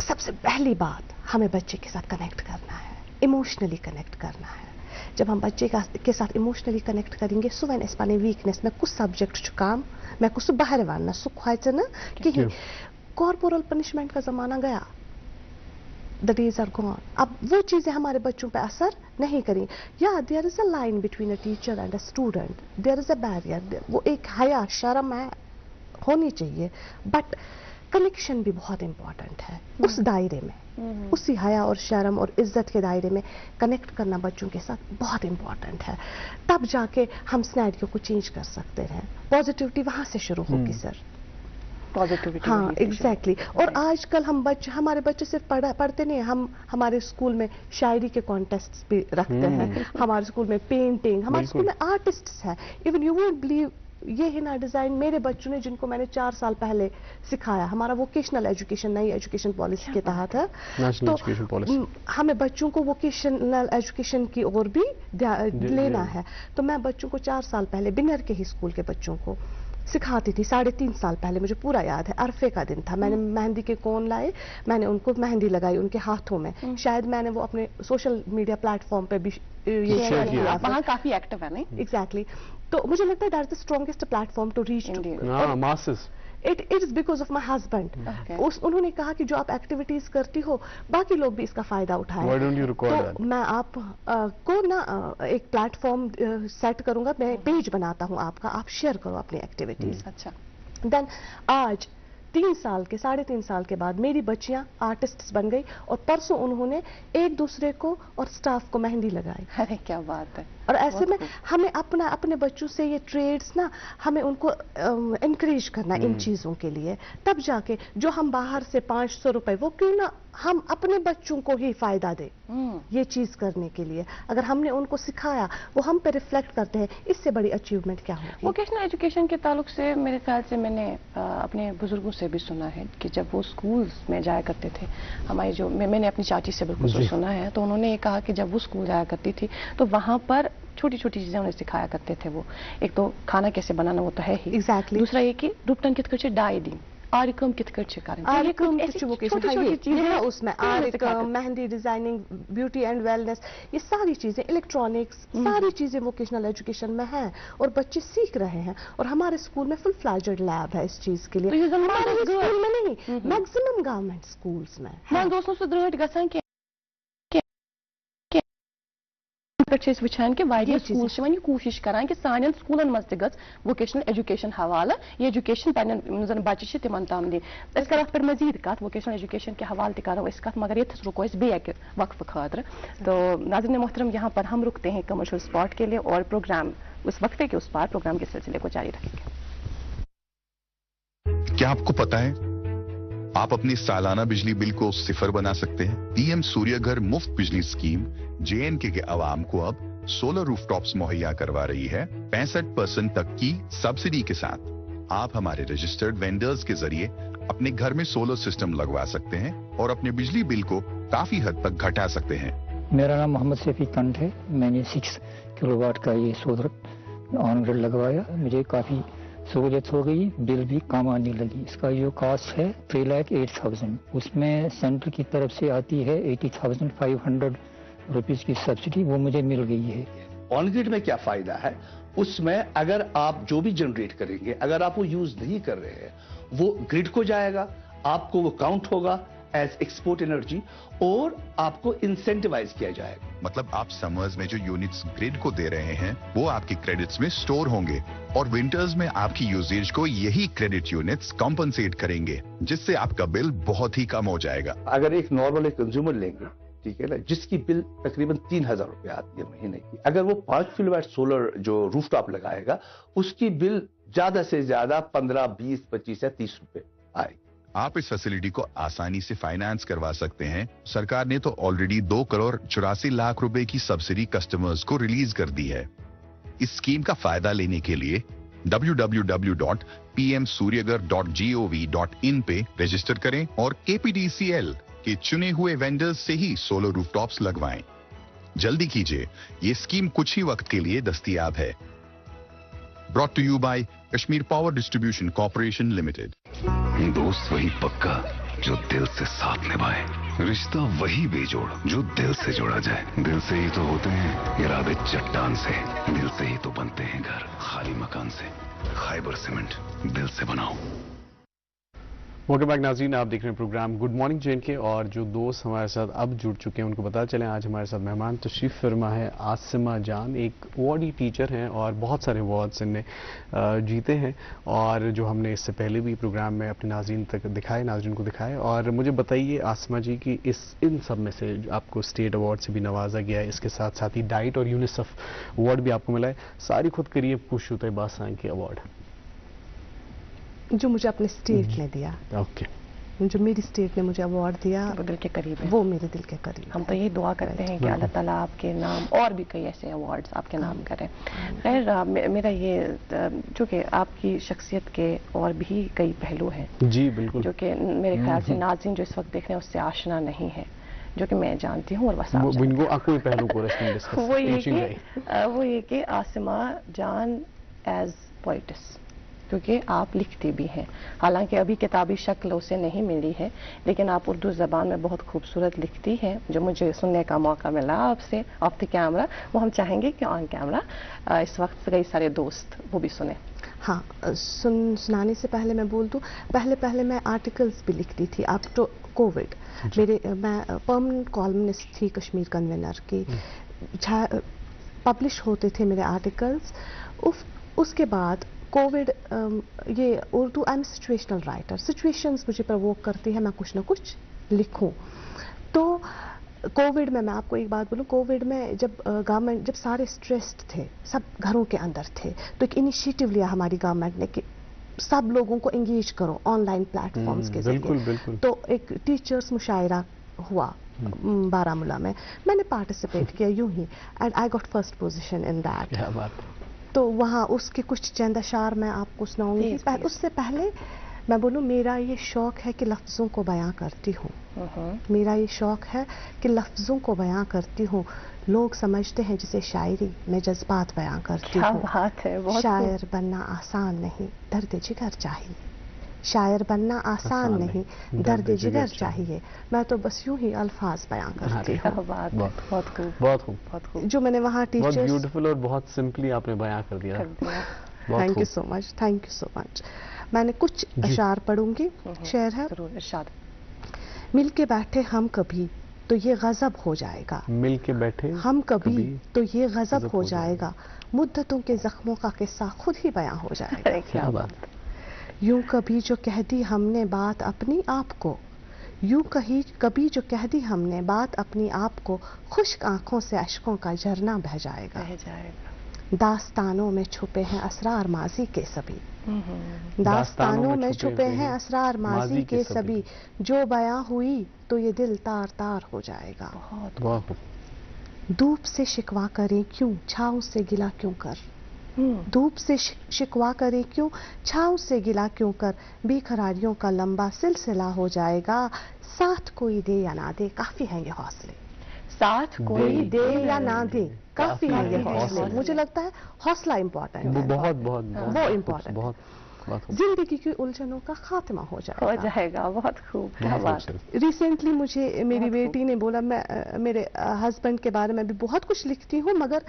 Speaker 5: सबसे पहली बात हमें बच्चे के साथ कनेक्ट करना है, इमोशनली कनेक्ट करना है। जब हम बच्चे के साथ इमोशनली कनेक्ट करेंगे सो वैन पाने वीकनेस में कुछ सब्जेक्ट काम मैं कुछ बाहर वाना सु खुआचे ना कि कॉर्पोरल पनिशमेंट का जमाना गया, द डेज आर गॉन। अब वो चीजें हमारे बच्चों पे असर नहीं करें। या there is a line between a teacher and a student, there is a barrier, वो एक हया शर्म है होनी चाहिए, बट कनेक्शन भी बहुत इंपॉर्टेंट है उस दायरे में, उसी हया और शर्म और इज्जत के दायरे में कनेक्ट करना बच्चों के साथ बहुत इंपॉर्टेंट है। तब जाके हम सिनेरियो को चेंज कर सकते हैं। पॉजिटिविटी वहां से शुरू होगी सर, पॉजिटिविटी। हाँ एग्जैक्टली। और आजकल हमारे बच्चे सिर्फ पढ़ते नहीं, हम हमारे स्कूल में शायरी के कॉन्टेस्ट भी रखते हैं, हमारे स्कूल में पेंटिंग, हमारे स्कूल में आर्टिस्ट्स हैं। इवन यू वोंट बिलीव ये हिना डिजाइन मेरे बच्चों ने जिनको मैंने 4 साल पहले सिखाया। हमारा वोकेशनल एजुकेशन नई एजुकेशन पॉलिसी के तहत है, तो हमें बच्चों को वोकेशनल एजुकेशन की ओर भी लेना है। तो मैं बच्चों को 4 साल पहले बिनर के ही स्कूल के बच्चों को सिखाती थी। 3.5 साल पहले मुझे पूरा याद है, अरफे का दिन था, मैंने मेहंदी के कोन लाए, मैंने उनको मेहंदी लगाई उनके हाथों में। शायद मैंने वो अपने सोशल मीडिया प्लेटफॉर्म पे भी
Speaker 2: वहाँ काफी एक्टिव है नहीं?
Speaker 5: एग्जैक्टली। तो मुझे लगता है that's the strongest platform to reach
Speaker 3: masses.
Speaker 5: It is because of my husband. उन्होंने कहा कि जो आप एक्टिविटीज करती हो बाकी लोग भी इसका फायदा उठाएं। तो मैं आप को ना एक प्लेटफॉर्म सेट करूंगा, मैं पेज बनाता हूं आपका, आप शेयर करो अपनी एक्टिविटीज।
Speaker 2: अच्छा।
Speaker 5: देन आज 3 साल के 3.5 साल के बाद मेरी बच्चियां आर्टिस्ट्स बन गई और परसों उन्होंने एक दूसरे को और स्टाफ को मेहंदी लगाई।
Speaker 2: अरे क्या बात है।
Speaker 5: और ऐसे में हमें अपने बच्चों से ये ट्रेड्स ना हमें उनको encourage करना इन चीज़ों के लिए, तब जाके जो हम बाहर से 500 रुपए वो क्यों ना हम अपने बच्चों को ही फायदा दे ये चीज़ करने के लिए। अगर हमने उनको सिखाया वो हम पे रिफ्लेक्ट करते हैं, इससे बड़ी अचीवमेंट क्या होगी।
Speaker 2: वोकेशनल एजुकेशन के ताल्लुक से मेरे ख्याल से मैंने अपने बुजुर्गों से भी सुना है कि जब वो स्कूल्स में जाया करते थे, हमारी जो मैंने अपनी चाची से बिल्कुल सुना है, तो उन्होंने ये कहा कि जब वो स्कूल जाया करती थी तो वहाँ पर छोटी छोटी चीजें उन्हें सिखाया करते थे। वो एक तो खाना कैसे बनाना वो तो है ही,
Speaker 5: Exactly.
Speaker 2: दूसरा ये कि रुपटन कित कर डाइडिंग आरिकम कित कर कारण
Speaker 5: उसमें आरिकम, mehndi designing, beauty and wellness, ये सारी चीजें, इलेक्ट्रॉनिक्स, सारी चीजें वोकेशनल एजुकेशन में हैं और बच्चे सीख रहे हैं। और हमारे स्कूल में फुल फ्लैजेड लैब है इस चीज के लिए। हमारे स्कूल में नहीं, मैक्सिमम गवर्नमेंट स्कूल्स में।
Speaker 2: मैं दोस्तों से दृढ़ गसान के वुचान कि वारिया स्कूल वन ये कोशिश करान कि सान स्कूलन मज तक वोकेशनल एजुकेशन हवाला ये एजुकेशन पन बच्चे तिमन ताम दी। कर पर मजीद कत वोकेशनल एजुकेशन के हवाले करो कत, मगर ये रुको बे वक्फ खातर। तो नाज़रीन मोहतरम, यहाँ पर हम रुकते हैं कमर्शियल स्पॉट के लिए और प्रोग्राम उस वक्फे के उस पार प्रोग्राम के सिलसिले को जारी रखेंगे।
Speaker 4: क्या आपको पता है आप अपनी सालाना बिजली बिल को 0 बना सकते हैं? पीएम सूर्य घर मुफ्त बिजली स्कीम जेएनके के अवाम को अब सोलर रूफटॉप्स मुहैया करवा रही है 65% तक की सब्सिडी के साथ। आप हमारे रजिस्टर्ड वेंडर्स के जरिए अपने घर में सोलर सिस्टम लगवा सकते हैं और अपने बिजली बिल को काफी हद तक घटा सकते हैं।
Speaker 6: मेरा नाम मोहम्मद सैफी कंठ है। मैंने 6 किलोवाट का ये सोलर ऑन ग्रिड लगवाया, मुझे काफी सहूलियत हो गई, बिल भी कम आने लगी। इसका जो कॉस्ट है 3,08,000, उसमें सेंटर की तरफ से आती है 80,500 रुपीज की सब्सिडी, वो मुझे मिल गई है।
Speaker 7: ऑन ग्रिड में क्या फायदा है, उसमें अगर आप जो भी जनरेट करेंगे अगर आप वो यूज नहीं कर रहे हैं वो ग्रिड को जाएगा, आपको वो काउंट होगा एज एक्सपोर्ट एनर्जी और आपको इंसेंटिवाइज किया जाएगा।
Speaker 4: मतलब आप समर्स में जो यूनिट्स ग्रिड को दे रहे हैं वो आपके क्रेडिट्स में स्टोर होंगे और विंटर्स में आपकी यूसेज को यही क्रेडिट यूनिट्स कॉम्पनसेट करेंगे, जिससे आपका बिल बहुत ही कम हो जाएगा।
Speaker 7: अगर एक नॉर्मल कंज्यूमर लेंगे, ठीक है ना, जिसकी बिल तकरीबन 3,000 रुपए आती है महीने की, अगर वो 5 किलोवाट सोलर जो रूफटॉप लगाएगा उसकी बिल ज्यादा से ज्यादा 15, 20, 25 या 30 रुपए आएगी।
Speaker 4: आप इस फैसिलिटी को आसानी से फाइनेंस करवा सकते हैं। सरकार ने तो ऑलरेडी 2 करोड़ 84 लाख रुपए की सब्सिडी कस्टमर्स को रिलीज कर दी है। इस स्कीम का फायदा लेने के लिए www.pmsuryagar.gov.in पे रजिस्टर करें और KPTCL के चुने हुए वेंडर्स से ही सोलर रूफटॉप्स लगवाएं। जल्दी कीजिए, ये स्कीम कुछ ही वक्त के लिए दस्तयाब है। Brought to you by Kashmir Power Distribution Corporation Limited. दोस्त वही पक्का जो दिल से साथ निभाए, रिश्ता वही बेजोड़ जो दिल से जोड़ा जाए। दिल से ही तो होते हैं इरादे चट्टान से, दिल से ही तो बनते हैं घर खाली मकान से। खाइबर सीमेंट, दिल से बनाओ।
Speaker 3: वेलकम बैक नाज़रीन, आप देख रहे हैं प्रोग्राम गुड मॉर्निंग जेएनके और जो दोस्त हमारे साथ अब जुड़ चुके हैं उनको बता चलें आज हमारे साथ मेहमान तशरीफ़ फरमा है आसिमा जान, एक अवार्डी टीचर हैं और बहुत सारे अवार्ड्स इनने जीते हैं और जो हमने इससे पहले भी प्रोग्राम में अपने नाज़रीन तक दिखाए, नाज़रीन को दिखाए। और मुझे बताइए आसिमा जी कि इन सब में से आपको स्टेट अवार्ड से भी नवाजा गया है, इसके साथ साथ ही डाइट और यूनिसेफ अवार्ड भी आपको मिला है, सारी खुद करिए कुछ होता है बादशाह के अवार्ड
Speaker 5: जो मुझे अपने स्टेट ने दिया।
Speaker 3: ओके,
Speaker 5: जो मेरी स्टेट ने मुझे अवार्ड दिया
Speaker 2: वो दिल के करीब है,
Speaker 5: वो मेरे दिल के करीब।
Speaker 2: हम तो यही दुआ करते हैं कि अल्लाह ताला आपके नाम और भी कई ऐसे अवार्ड्स आपके नाम करें। खैर मेरा ये जो कि आपकी शख्सियत के और भी कई पहलू हैं
Speaker 3: जी बिल्कुल,
Speaker 2: जो कि मेरे ख्याल से नाज़रीन जो इस वक्त देख रहे हैं उससे आशना नहीं है, जो कि मैं जानती हूँ और बस आप
Speaker 3: पहलू को
Speaker 2: वो ये कि आसिमा जान एज पोइटिस, क्योंकि आप लिखती भी हैं, हालांकि अभी किताबी शक्ल उसे नहीं मिली है, लेकिन आप उर्दू ज़बान में बहुत खूबसूरत लिखती हैं, जो मुझे सुनने का मौका मिला आपसे ऑफ द कैमरा, वो हम चाहेंगे कि ऑन कैमरा इस वक्त कई सारे दोस्त वो भी सुने।
Speaker 5: हाँ, सुनाने से पहले मैं बोल दूं, पहले मैं आर्टिकल्स भी लिखती थी आफ्टर कोविड। मैं परमानेंट कॉलमनिस्ट थी कश्मीर कन्वेनर की, पब्लिश होते थे मेरे आर्टिकल्स। उसके बाद कोविड, ये Urdu, I am situational writer, situations मुझे प्रवोक करती है, मैं कुछ ना कुछ लिखूं। तो कोविड में मैं आपको एक बात बोलूं, कोविड में जब गवर्नमेंट, जब सारे स्ट्रेस्ड थे, सब घरों के अंदर थे, तो एक इनिशिएटिव लिया हमारी गवर्नमेंट ने कि सब लोगों को एंगेज करो ऑनलाइन प्लेटफॉर्म्स के
Speaker 3: बिल्कुल
Speaker 5: जरिए।
Speaker 3: बिल्कुल।
Speaker 5: तो एक टीचर्स मुशायरा हुआ बारामूला में, मैंने पार्टिसिपेट किया यूं ही, and I got first position in that.
Speaker 3: क्या बात है।
Speaker 5: तो वहाँ उसके कुछ चंद अशार मैं आपको सुनाऊंगी। उससे पहले मैं बोलूँ, मेरा ये शौक है कि लफ्ज़ों को बयां करती हूँ। मेरा ये शौक है कि लफ्ज़ों को बयां करती हूँ। लोग समझते हैं जिसे शायरी, मैं जज्बात बयां करती हूँ।
Speaker 2: बात है, बहुत
Speaker 5: शायर बनना आसान नहीं, दर्द जिगर चाहिए। शायर बनना आसान नहीं, दर्द जिगर चाहिए। मैं तो बस यूं ही अल्फाज बयां करती हूँ।
Speaker 2: बहुत खूब,
Speaker 3: बहुत खूब,
Speaker 2: बहुत खूब।
Speaker 5: जो मैंने वहाँ
Speaker 3: बहुत
Speaker 5: टीचर्स,
Speaker 3: ब्यूटीफुल और बहुत सिंपली आपने बयां कर दिया।
Speaker 5: Thank you so much, thank you so much. मैंने कुछ अशार पढ़ूंगी। शेर है,
Speaker 2: जरूर इरशाद।
Speaker 5: मिल के बैठे हम कभी तो ये गजब हो जाएगा।
Speaker 3: मिल के बैठे
Speaker 5: हम कभी तो ये गजब हो जाएगा। मुद्दतों के जख्मों का किस्सा खुद ही बयां हो जाएगा।
Speaker 3: क्या बात।
Speaker 5: यूं कभी जो कह दी हमने बात अपनी आप को, यूं कभी जो कह दी हमने बात अपनी आप को, खुश्क आंखों से अश्कों का झरना बह जाएगा। दास्तानों में छुपे हैं असरार माजी के सभी। दास्तानों में छुपे हैं असरार माजी के सभी, जो बयां हुई तो ये दिल तार तार हो जाएगा।
Speaker 3: बहुत।
Speaker 5: धूप से शिकवा करें क्यों, छाँव से गिला क्यों कर। धूप से शिकवा करें क्यों, छाँव से गिला क्यों कर, बेकरारियों का लंबा सिलसिला हो जाएगा। साथ कोई दे या ना दे, काफी है ये हौसले।
Speaker 2: साथ कोई
Speaker 5: दे या ना दे, काफी है ये हौसले। मुझे लगता है हौसला इम्पोर्टेंट है,
Speaker 3: बहुत
Speaker 5: वो इम्पोर्टेंट।
Speaker 3: बहुत।
Speaker 5: जिंदगी की उलझनों का खात्मा हो जाएगा।
Speaker 2: बहुत खूब, क्या बात।
Speaker 5: रिसेंटली मुझे मेरी बेटी ने बोला, मैं मेरे हस्बैंड के बारे में भी बहुत कुछ लिखती हूँ, मगर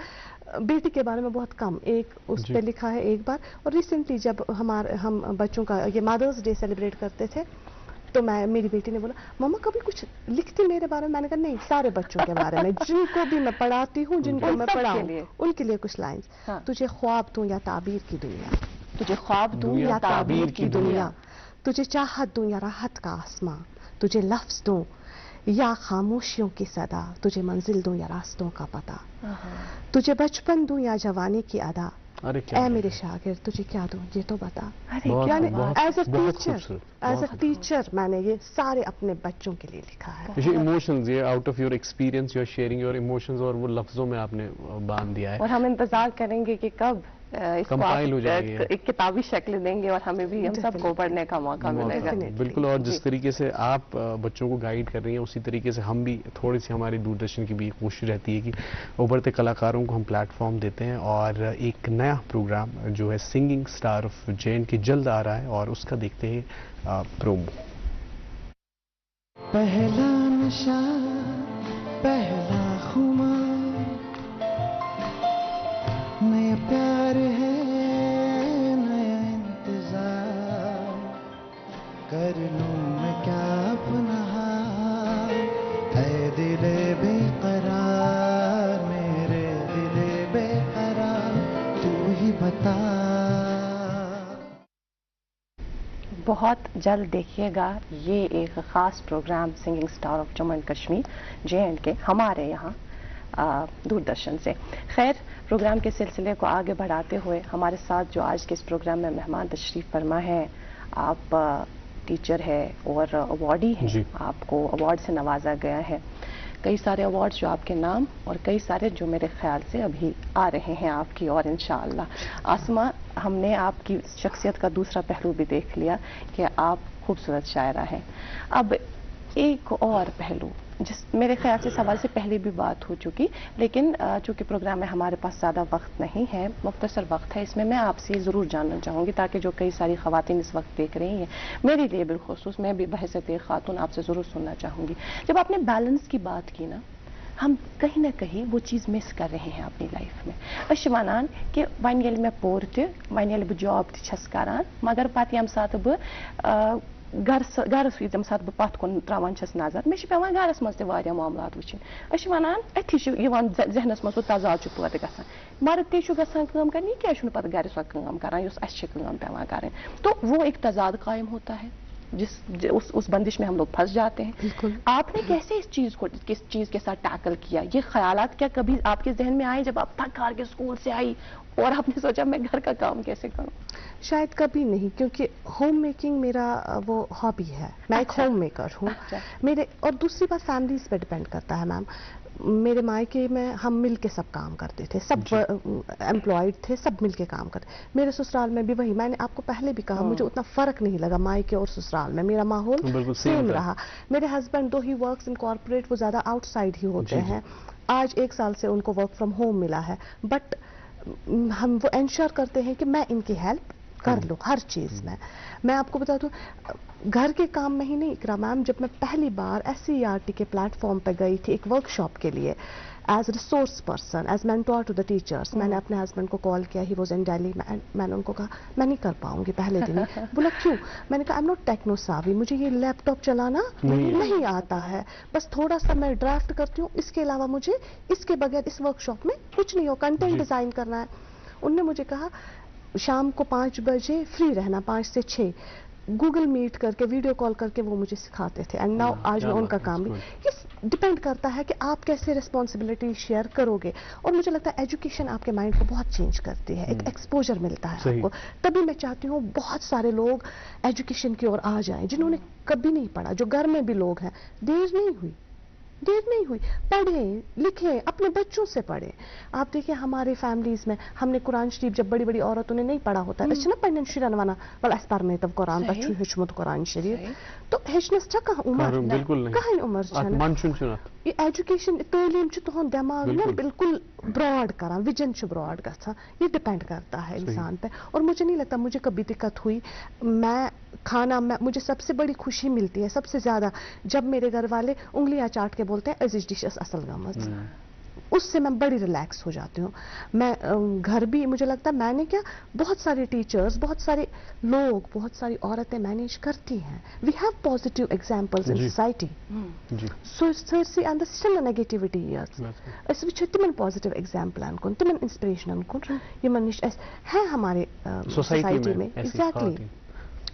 Speaker 5: बेटी के बारे में बहुत कम। एक उस पे लिखा है एक बार, और रिसेंटली जब हम बच्चों का ये मदर्स डे सेलिब्रेट करते थे, तो मेरी बेटी ने बोला, मम्मा कभी कुछ लिखती मेरे बारे में? मैंने कहा नहीं, सारे बच्चों के बारे में जिनको भी मैं पढ़ाती हूँ, जिनको मैं पढ़ाऊँ, उनके लिए कुछ लाइन्स। तुझे ख्वाब दूं या ताबीर की दुनिया, तुझे ख्वाब दूं या ताबीर की दुनिया, तुझे चाहत दूं या राहत का आसमां, तुझे लफ्ज दूं या खामोशियों की सदा, तुझे मंजिल दूं या रास्तों का पता, तुझे बचपन दूं या जवानी की अदा, ऐ मेरे शागिर्द तुझे क्या दूं ये तो बता। यानी एज अ टीचर मैंने ये सारे अपने बच्चों के लिए लिखा है।
Speaker 3: ये इमोशंस, ये out of your experience you are sharing your emotions, और वो लफ्जों में आपने बांध दिया है।
Speaker 2: और हम इंतजार करेंगे कि कब इसको एक किताबी शक्ल देंगे और हमें भी, हम सबको पढ़ने का मौका मिलेगा।
Speaker 3: बिल्कुल। और जिस तरीके से आप बच्चों को गाइड कर रही हैं, उसी तरीके से हम भी थोड़ी सी, हमारी दूरदर्शन की भी कोशिश रहती है कि उभरते कलाकारों को हम प्लेटफॉर्म देते हैं, और एक नया प्रोग्राम जो है सिंगिंग स्टार ऑफ जे.एंड.के जल्द आ रहा है, और उसका देखते हैं प्रोमो।
Speaker 8: पहला नशा, पहला खुमार, नया प्यार है, नया इंतजार, कर लूं मैं क्या अपना हाल, ऐ दिले बेकरार, मेरे दिले बेकरार, तू ही बता।
Speaker 2: बहुत जल्द देखिएगा ये एक खास program singing star of Jammu and Kashmir J and K हमारे यहाँ दूरदर्शन से। खैर, प्रोग्राम के सिलसिले को आगे बढ़ाते हुए हमारे साथ जो आज के इस प्रोग्राम में मेहमान तशरीफ फरमा है, आप टीचर है और अवार्डी हैं, आपको अवार्ड से नवाजा गया है। कई सारे अवार्ड्स जो आपके नाम, और कई सारे जो मेरे ख्याल से अभी आ रहे हैं आपकी, और इंशाअल्लाह। आसमा, हमने आपकी शख्सियत का दूसरा पहलू भी देख लिया कि आप खूबसूरत शायरा हैं। अब एक और पहलू, जिस मेरे ख्याल से सवाल से पहले भी बात हो चुकी, लेकिन चूंकि प्रोग्राम में हमारे पास ज़्यादा वक्त नहीं है, मुख्तसर वक्त है, इसमें मैं आपसे ज़रूर जानना चाहूँगी, ताकि जो कई सारी ख़वातीन इस वक्त देख रही हैं, मेरे लिए बिलखुसूस, मैं भी बहसत एक खातून आपसे ज़रूर सुनना चाहूँगी। जब आपने बैलेंस की बात की ना, हम कहीं ना कहीं वो चीज़ मिस कर रहे हैं अपनी लाइफ में। अश वनान कि वन येल मैं पोर वन येल बह जॉब तस करान, मगर पत यम सात बह गरस यम सात बह पत कुन त्रावान छस नजर, मे पेवान गरस मज ते मामलात वुचन। अश वनान अथी जहनस मज तजाद पैदा गसान, मर्द ते गसान काम करनी, यह क्या पत गर सो काम करान युस अस काम पेवान करन। तो वो एक तजाद कायम होता है, उस बंदिश में हम लोग फंस जाते हैं।
Speaker 5: बिल्कुल।
Speaker 2: आपने कैसे इस चीज को किस चीज के साथ टैकल किया? ये ख्यालात क्या कभी आपके जहन में आए जब आप थक हार के स्कूल से आई और आपने सोचा मैं घर का काम कैसे करूं?
Speaker 5: शायद कभी नहीं, क्योंकि होम मेकिंग मेरा वो हॉबी है। मैं एक होम मेकर हूँ। मेरे और दूसरी बात फैमिलीज पे डिपेंड करता है मैम। मेरे मायके में हम मिल के सब काम करते थे, सब एम्प्लॉयड थे, सब मिल के काम करते। मेरे ससुराल में भी वही, मैंने आपको पहले भी कहा, मुझे उतना फर्क नहीं लगा मायके और ससुराल में, मेरा माहौल सेम रहा। मेरे हस्बैंड दो ही वर्क्स इन कॉर्पोरेट, वो ज्यादा आउटसाइड ही होते हैं। आज 1 साल से उनको वर्क फ्रॉम होम मिला है, बट हम वो इंश्योर करते हैं कि मैं इनकी हेल्प कर लूँ हर चीज में। मैं आपको बता दूं, घर के काम में ही नहीं इकरा मैम, जब मैं पहली बार SCERT के प्लेटफॉर्म पे गई थी एक वर्कशॉप के लिए as resource person, as mentor to the teachers, मैंने अपने हस्बैंड को कॉल किया, ही वाज इन दिल्ली। मैंने उनको कहा मैं नहीं कर पाऊंगी पहले दिन ही। बोला क्यों? मैंने कहा आई एम नॉट टेक्नो सावी, मुझे ये लैपटॉप चलाना नहीं आता है, बस थोड़ा सा मैं ड्राफ्ट करती हूँ, इसके अलावा मुझे इसके बगैर इस वर्कशॉप में कुछ नहीं हो, कंटेंट डिजाइन करना है। उनने मुझे कहा शाम को 5 बजे फ्री रहना, 5 से 6 गूगल मीट करके वीडियो कॉल करके वो मुझे सिखाते थे। एंड नाउ आज मैं उनका काम भी, ये डिपेंड करता है कि आप कैसे रिस्पॉन्सिबिलिटी शेयर करोगे। और मुझे लगता है एजुकेशन आपके माइंड को बहुत चेंज करती है, एक एक्सपोजर मिलता है आपको। तभी मैं चाहती हूँ बहुत सारे लोग एजुकेशन की ओर आ जाएं, जिन्होंने कभी नहीं पढ़ा, जो घर में भी लोग हैं। देर नहीं हुई, पढ़ें लिखें, अपने बच्चों से पढ़ें। आप देखिए हमारे फैमिलीज में हमने कुरान शरीफ, जब बड़ी बड़ी औरतों ने नहीं पढ़ा होता है, अच्छा ना पढ़ने शिरनवाना वाला अस्पर में तब कुरान बच्चों हिचमत कुरान शरीफ, तो हिचनस कहाँ उम्र, कहाँ उम्र छन ये एजुकेशन तालीम तुम दिमाग ना बिल्कुल ब्रॉड करा, विजन ब्रॉड गसा, ये डिपेंड करता है इंसान पे। और मुझे नहीं लगता मुझे कभी दिक्कत हुई। मुझे सबसे बड़ी खुशी मिलती है सबसे ज्यादा जब मेरे घर वाले उंगलियां चाट के बोलते हैं अजीज डिशेस असल गमत, उससे मैं बड़ी रिलैक्स हो जाती हूँ। मैं घर भी, मुझे लगता है मैंने क्या, बहुत सारे टीचर्स, बहुत सारे लोग, बहुत सारी औरतें मैनेज करती हैं। We have positive examples in society, so सर्सी and the still negativity yes is which तिमन पॉजिटिव एग्जांपल अनकुन, तिमन इंस्पिरेशन अनकुन, ये मनीष है हमारे सोसाइटी में। एग्जैक्टली।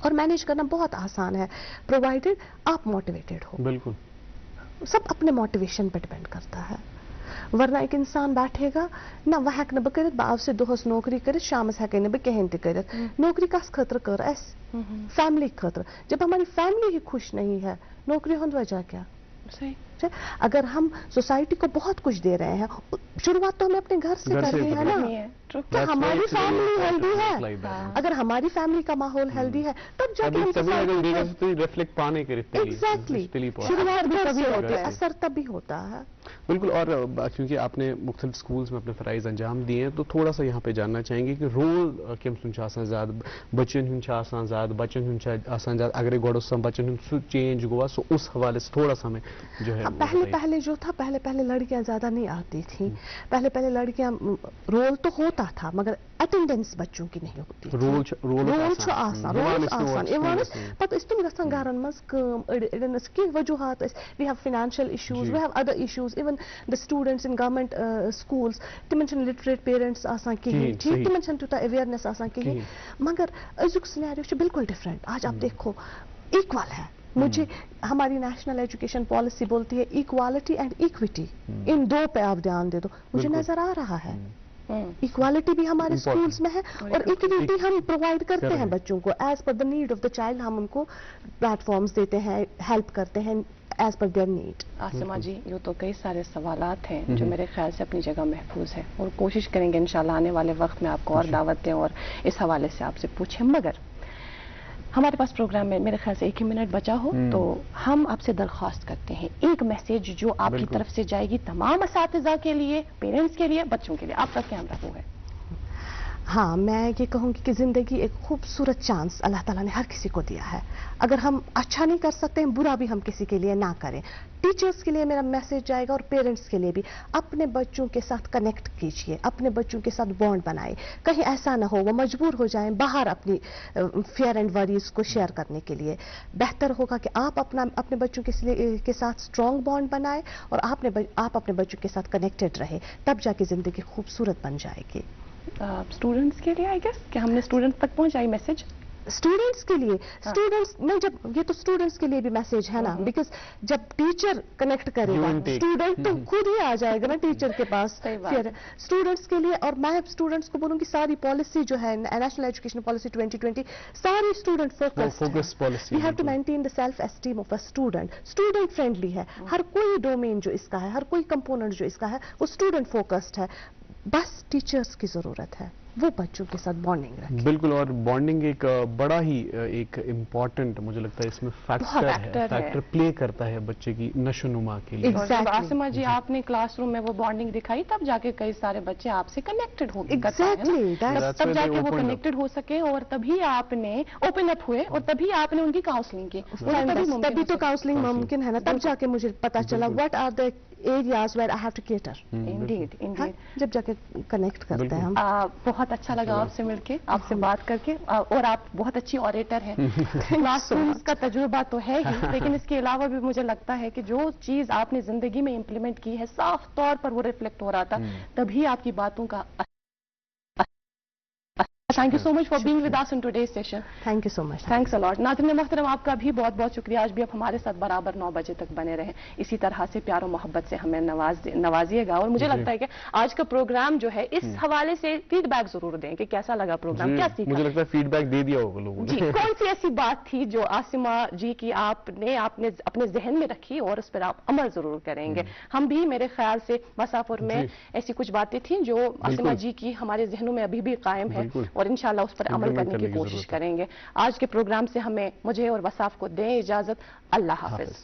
Speaker 5: और मैनेज करना बहुत आसान है, प्रोवाइडेड आप मोटिवेटेड हो।
Speaker 3: बिल्कुल,
Speaker 5: सब अपने मोटिवेशन पे डिपेंड करता है। वरना एक इंसान बैठेगा ना, वह हेक न कर बाव से दोहस नौकरी कर, शामस हेक न कहें कर। नौकरी कस खतर कर एस फैमिली खतर। जब हमारी फैमिली ही खुश नहीं है, नौकरी होने वजह क्या? सही। अगर हम सोसाइटी को बहुत कुछ दे रहे हैं, शुरुआत तो हमें अपने घर से करनी है ना। क्या हमारी फैमिली हेल्दी है? अगर हमारी फैमिली का माहौल हेल्दी है तब जाके हम
Speaker 3: रिफ्लेक्ट पाने के
Speaker 5: एग्जैक्टली शुरुआत भी तभी होती है, असर तभी होता है।
Speaker 3: बिल्कुल। और क्योंकि आपने मुख्तलिफ स्कूल्स में अपने फराइज अंजाम दिए हैं, तो थोड़ा सा यहाँ पे जानना चाहेंगे कि रोल कम ज्यादा बच्चन हूं ज्यादा, बच्चन हूं अगर गोड़ बच्चन हूं चेंज हुआ, सो उस हवाले से थोड़ा सा हमें जो है
Speaker 5: पहले जो था, पहले लड़कियां ज्यादा नहीं आती थी। पहले लड़कियां रोल तो होता था मगर अटेंडेंस बच्चों की नहीं होती। रोल आसान पता तुम गसान घरन मज कम की वजूहत, we have financial issues, we have other issues, even the students in government schools तिमन लिटरेट पेरेंट्स आसान कहीं, ठीक तिमन तुता अवेयरनेस आसान कहीं। मगर अजुक सिनेरियो बिल्कुल डिफरेंट। आज आप देखो इक्वल है। मुझे हमारी नेशनल एजुकेशन पॉलिसी बोलती है इक्वालिटी एंड इक्विटी, इन दो पे आप ध्यान दे दो। मुझे नजर आ रहा है इक्वालिटी भी हमारे स्कूल्स में है और इक्विटी हम प्रोवाइड करते हैं बच्चों को as per the need of the child. हम उनको प्लेटफॉर्म्स देते हैं, हेल्प करते हैं as per their need.
Speaker 2: Asima जी, ये तो कई सारे सवालात हैं जो मेरे ख्याल से अपनी जगह महफूज है और कोशिश करेंगे इंशाल्लाह आने वाले वक्त में आपको और दावत दें और इस हवाले से आपसे पूछें। मगर हमारे पास प्रोग्राम में मेरे ख्याल से 1 ही मिनट बचा हो तो हम आपसे दरख्वास्त करते हैं एक मैसेज जो आपकी तरफ से जाएगी तमाम असातिज़ा के लिए, पेरेंट्स के लिए, बच्चों के लिए। आपका क्या रखू है?
Speaker 5: हाँ, मैं ये कहूँगी कि ज़िंदगी एक खूबसूरत चांस अल्लाह ताला ने हर किसी को दिया है। अगर हम अच्छा नहीं कर सकते हैं, बुरा भी हम किसी के लिए ना करें। टीचर्स के लिए मेरा मैसेज जाएगा और पेरेंट्स के लिए भी, अपने बच्चों के साथ कनेक्ट कीजिए, अपने बच्चों के साथ बॉन्ड बनाए। कहीं ऐसा ना हो वो मजबूर हो जाएं बाहर अपनी फियर एंड वरीज को शेयर करने के लिए। बेहतर होगा कि आप अपने बच्चों के साथ स्ट्रॉन्ग बॉन्ड बनाए और आप अपने बच्चों के साथ कनेक्टेड रहे, तब जाके ज़िंदगी खूबसूरत बन जाएगी।
Speaker 2: स्टूडेंट्स के लिए आई गेस कि हमने स्टूडेंट्स तक पहुंचाई मैसेज।
Speaker 5: स्टूडेंट्स के लिए स्टूडेंट्स में जब ये तो स्टूडेंट्स के लिए भी मैसेज है ना, बिकॉज जब टीचर कनेक्ट करेगा स्टूडेंट तो खुद ही आ जाएगा ना टीचर के पास। फिर स्टूडेंट्स के लिए, और मैं स्टूडेंट्स को बोलूंगी सारी पॉलिसी जो है नेशनल एजुकेशन पॉलिसी 2020 सारी student focus policy. We have to maintain the self esteem of a student friendly है। हर कोई डोमेन जो इसका है, हर कोई कंपोनेंट जो इसका है वो स्टूडेंट फोकस्ड है। बस टीचर्स की जरूरत है वो बच्चों के साथ बॉन्डिंग रखें।
Speaker 3: बिल्कुल, और बॉन्डिंग एक बड़ा ही एक इम्पॉर्टेंट मुझे लगता है इसमें फैक्टर प्ले करता है बच्चे की नशोनुमा के लिए।
Speaker 2: जब आसिमा जी आपने क्लासरूम में वो बॉन्डिंग दिखाई तब जाके कई सारे बच्चे आपसे कनेक्टेड हो गए, तब जाके वो कनेक्टेड हो सके और तभी आपने ओपन अप हुए और तभी आपने उनकी काउंसलिंग की।
Speaker 5: तभी तो काउंसलिंग मुमकिन है ना, तब जाके मुझे पता चला what are the areas where I have to cater.
Speaker 2: Indeed.
Speaker 5: जब जाके कनेक्ट करते हैं हम।
Speaker 2: बहुत अच्छा लगा आपसे मिलके, आपसे बात करके, और आप बहुत अच्छी ऑरेटर हैं। क्लासरूम्स का तजुर्बा तो है ही, लेकिन इसके अलावा भी मुझे लगता है कि जो चीज आपने जिंदगी में इम्प्लीमेंट की है साफ तौर पर वो रिफ्लेक्ट हो रहा था, तभी आपकी बातों का। Thank you so much for being with us in today's session.
Speaker 5: Thank you so much.
Speaker 2: Thanks a lot. नाज़रीन मोहतरम, आपका भी बहुत बहुत शुक्रिया। आज भी आप हमारे साथ बराबर 9 बजे तक बने रहे, इसी तरह से प्यार और मोहब्बत से हमें नवाजिएगा। और मुझे लगता है कि आज का प्रोग्राम जो है इस हवाले से फीडबैक जरूर दें कि कैसा लगा प्रोग्राम, क्या सीखा।
Speaker 3: मुझे लगता है फीडबैक दे दिया होगा लोगों ने।
Speaker 2: कौन सी ऐसी बात थी जो आसिमा जी की आपने अपने जहन में रखी और उस पर आप अमल जरूर करेंगे। हम भी, मेरे ख्याल से मसाफुर में ऐसी कुछ बातें थी जो आसिमा जी की हमारे जहनों में अभी भी कायम है और इंशाल्लाह उस पर अमल करने की कोशिश करेंगे। आज के प्रोग्राम से मुझे और वसाफ को दें इजाजत। अल्लाह हाफिज।